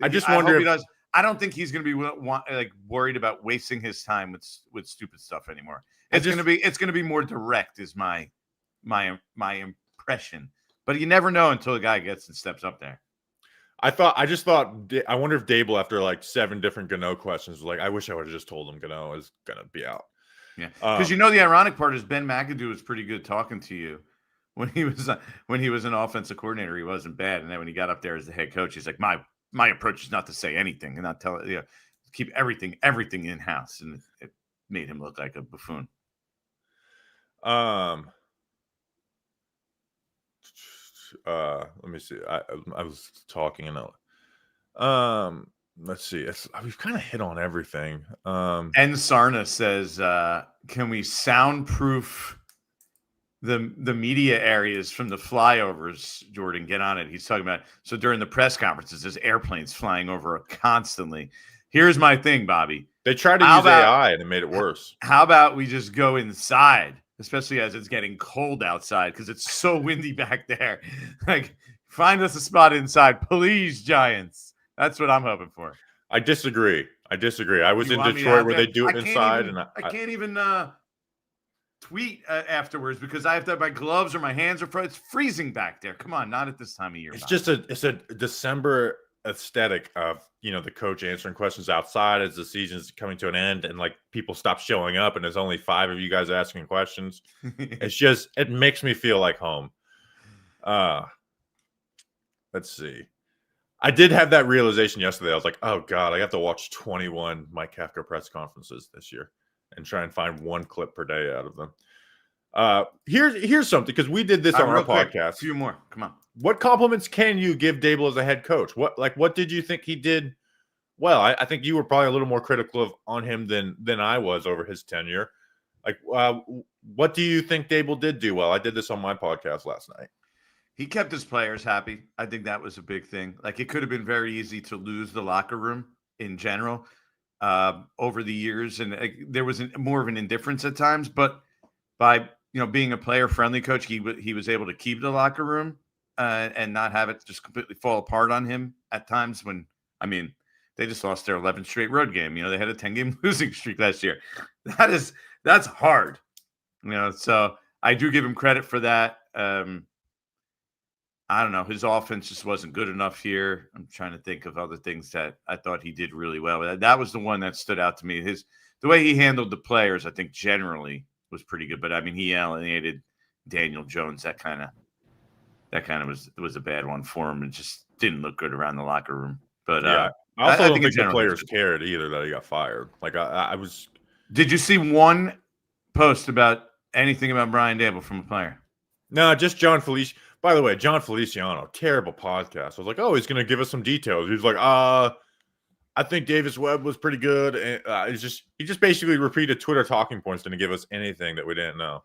I just wonder if I don't think he's going to be worried about wasting his time with stupid stuff anymore. It's going to be more direct, is my impression. But you never know until the guy gets and steps up there. I wonder if Daboll, after like 7 different Gano questions, was like, I wish I would have just told him Gano is going to be out. Yeah, because the ironic part is Ben McAdoo was pretty good talking to you when he was an offensive coordinator. He wasn't bad, and then when he got up there as the head coach, he's like, my approach is not to say anything and not tell keep everything in house, and it made him look like a buffoon. Let me see. I was talking and let's see. We've kind of hit on everything. And Sarna says, can we soundproof the media areas from the flyovers, Jordan, get on it. He's talking about, so during the press conferences, there's airplanes flying over constantly. Here's my thing, Bobby. They tried to use AI and it made it worse. How about we just go inside, especially as it's getting cold outside because it's so windy back there. Like, find us a spot inside, please, Giants. That's what I'm hoping for. I disagree. I was in Detroit where they do it inside, and I can't even tweet afterwards because I have to have my gloves or my hands are frozen. It's freezing back there. Come on, not at this time of year. It's a December aesthetic of, you know, the coach answering questions outside as the season's coming to an end and like people stop showing up and there's only 5 of you guys asking questions. It's just, it makes me feel like home. Let's see. I did have that realization yesterday. I was like, oh God, I have to watch 21 Mike Kafka press conferences this year and try and find 1 clip per day out of them. Here's something, because we did this on our podcast. A few more. Come on. What compliments can you give Daboll as a head coach? What did you think he did well? I think you were probably a little more critical on him than I was over his tenure. Like, what do you think Daboll did do well? I did this on my podcast last night. He kept his players happy. I think that was a big thing. Like, it could have been very easy to lose the locker room in general over the years, and there was more of an indifference at times. But by being a player-friendly coach, he was able to keep the locker room and not have it just completely fall apart on him at times. When they just lost their 11th straight road game. They had a 10-game losing streak last year. That's hard. So I do give him credit for that. I don't know. His offense just wasn't good enough here. I'm trying to think of other things that I thought he did really well. That was the one that stood out to me. The way he handled the players, I think generally was pretty good. But he alienated Daniel Jones. That kind of was a bad one for him. It just didn't look good around the locker room. But yeah, I also don't think the players cared either that he got fired. Like I was. Did you see one post about anything about Brian Daboll from a player? No, just John Feliciano. By the way, John Feliciano, terrible podcast. I was like, oh, he's going to give us some details. He's like, I think Davis Webb was pretty good. And he just basically repeated Twitter talking points, didn't give us anything that we didn't know.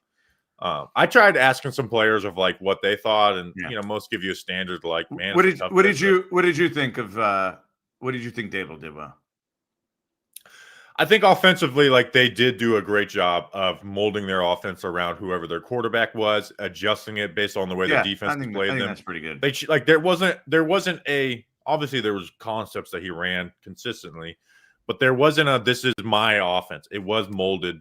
I tried asking some players of like what they thought, and most give you a standard like, man. What did you think of? What did you think Daboll did well? I think offensively, like, they did do a great job of molding their offense around whoever their quarterback was, adjusting it based on the way the defense played them. That's pretty good. There wasn't obviously there was concepts that he ran consistently, but there wasn't this is my offense. It was molded,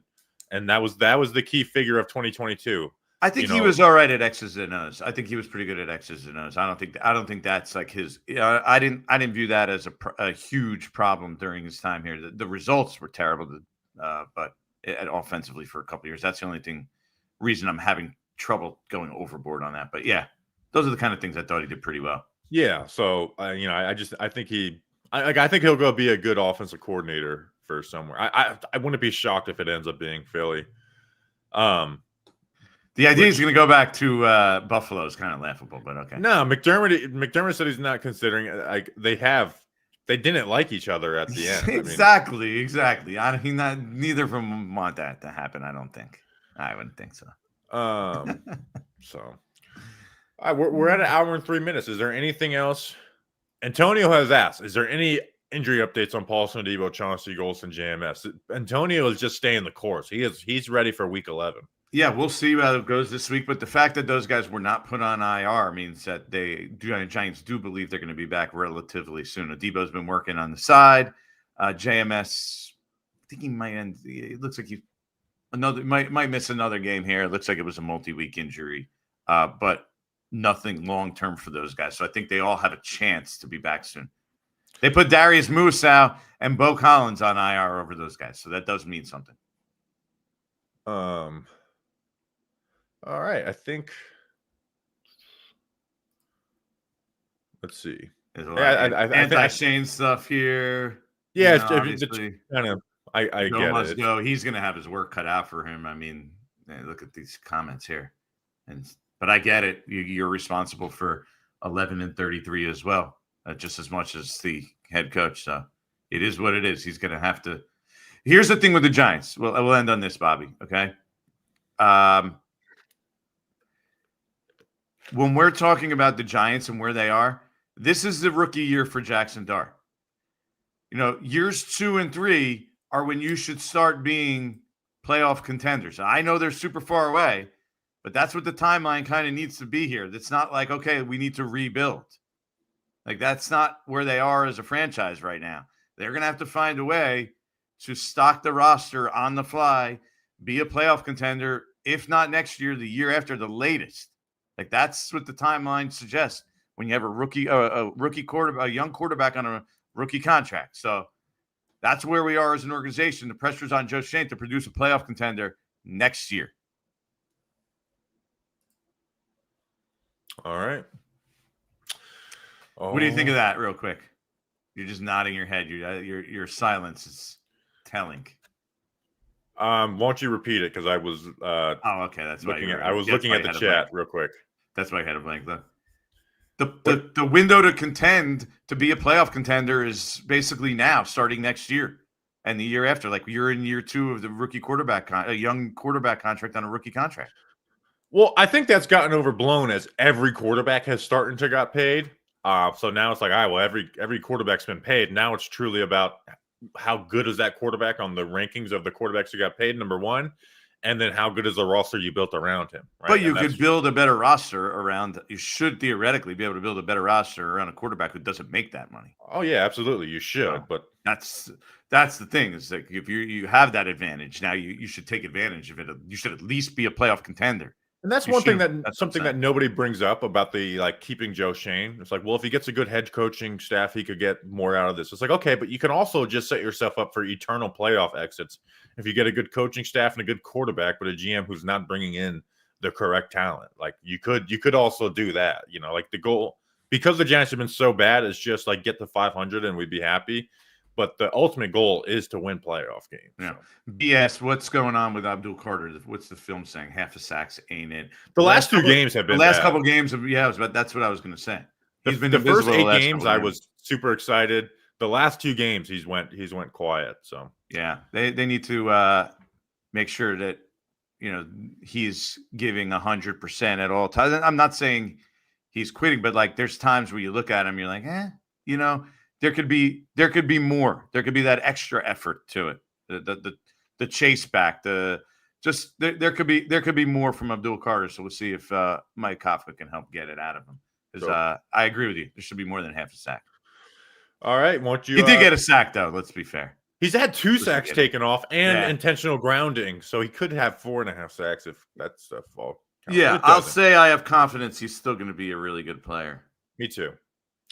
and that was the key figure of 2022. I think he was all right at X's and O's. I think he was pretty good at X's and O's. I don't think that's like his. I didn't view that as a huge problem during his time here. The results were terrible, but offensively for a couple of years, that's the only reason I'm having trouble going overboard on that. But yeah, those are the kind of things I thought he did pretty well. Yeah. So I think I think he'll go be a good offensive coordinator for somewhere. I wouldn't be shocked if it ends up being Philly. The idea is going to go back to Buffalo is kind of laughable, but okay. No, McDermott said he's not considering. Like, they didn't like each other at the end. Exactly. Neither of them want that to happen. I don't think. I wouldn't think so. So, we're at 1 hour and 3 minutes. Is there anything else? Antonio has asked, is there any injury updates on Paulson Adebo, Chauncey Golson, JMS? Antonio is just staying the course. He's ready for week 11. Yeah, we'll see how it goes this week. But the fact that those guys were not put on IR means that Giants do believe they're going to be back relatively soon. Adebo's been working on the side. JMS, I think he might end. It looks like he might miss another game here. It looks like it was a multi-week injury, but nothing long-term for those guys. So I think they all have a chance to be back soon. They put Darius Musow and Bo Collins on IR over those guys, so that does mean something. All right, I think. Let's see. Anti-Shane stuff here. Yeah, I get must it. Go. He's going to have his work cut out for him. Look at these comments here, but I get it. You're responsible for 11 and 33 as well, just as much as the head coach. So it is what it is. He's going to have to. Here's the thing with the Giants. We'll end on this, Bobby. Okay. when we're talking about the Giants and where they are, this is the rookie year for Jaxson Dart. Years 2 and 3 are when you should start being playoff contenders. I know they're super far away, but that's what the timeline kind of needs to be here. It's not like, okay, we need to rebuild. Like, that's not where they are as a franchise right now. They're going to have to find a way to stock the roster on the fly, be a playoff contender, if not next year, the year after, the latest. Like, that's what the timeline suggests when you have a young quarterback on a rookie contract. So that's where we are as an organization. The pressure's on Joe Schoen to produce a playoff contender next year. All right. What do you think of that, real quick? You're just nodding your head. Your silence is telling. Won't you repeat it? Because I was okay. That's looking at. I was looking at the chat real quick. That's why I had a blank though. The window to contend to be a playoff contender is basically now, starting next year and the year after. Like, you're in year 2 of the rookie quarterback, a young quarterback contract on a rookie contract. Well, I think that's gotten overblown as every quarterback has started to got paid. So now it's like, every quarterback's been paid. Now it's truly about how good is that quarterback on the rankings of the quarterbacks who got paid, number one, and then how good is the roster you built around him. Right? But you could build a better roster around. You should theoretically be able to build a better roster around a quarterback who doesn't make that money. Oh yeah, absolutely, you should. But that's the thing. Is like, if you have that advantage now, you should take advantage of it. You should at least be a playoff contender. And that's one thing that nobody brings up about the keeping Joe Schoen. It's like, well, if he gets a good head coaching staff, he could get more out of this. It's like, okay, but you can also just set yourself up for eternal playoff exits if you get a good coaching staff and a good quarterback, but a GM who's not bringing in the correct talent. Like, you could also do that. Like, the goal, because the Giants have been so bad, is just like get to 500 and we'd be happy. But the ultimate goal is to win playoff games. Yeah. BS, what's going on with Abdul Carter? What's the film saying? Half the sacks ain't it? The last two games have been the last bad. couple games but that's what I was going to say. He's been the first 8 games. I was super excited. The last 2 games, he's went quiet. So yeah, they need to make sure that he's giving 100% at all times. I'm not saying he's quitting, but like, there's times where you look at him, you're like, there could be more. There could be that extra effort to it. The chase back. There could be more from Abdul Carter. So we'll see if Mike Kafka can help get it out of him. Because I agree with you. There should be more than half a sack. All right, won't you? He did get a sack though. Let's be fair. He's had 2 sacks taken off and intentional grounding, so he could have 4.5 sacks if that stuff all counts. Yeah, I'll say I have confidence he's still going to be a really good player. Me too.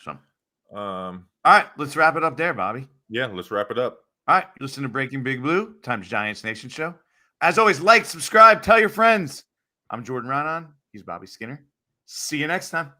So, all right, let's wrap it up there, Bobby. Yeah, let's wrap it up. All right, listen to Breaking Big Blue, Times Giants Nation show. As always, like, subscribe, tell your friends. I'm Jordan Raanan. He's Bobby Skinner. See you next time.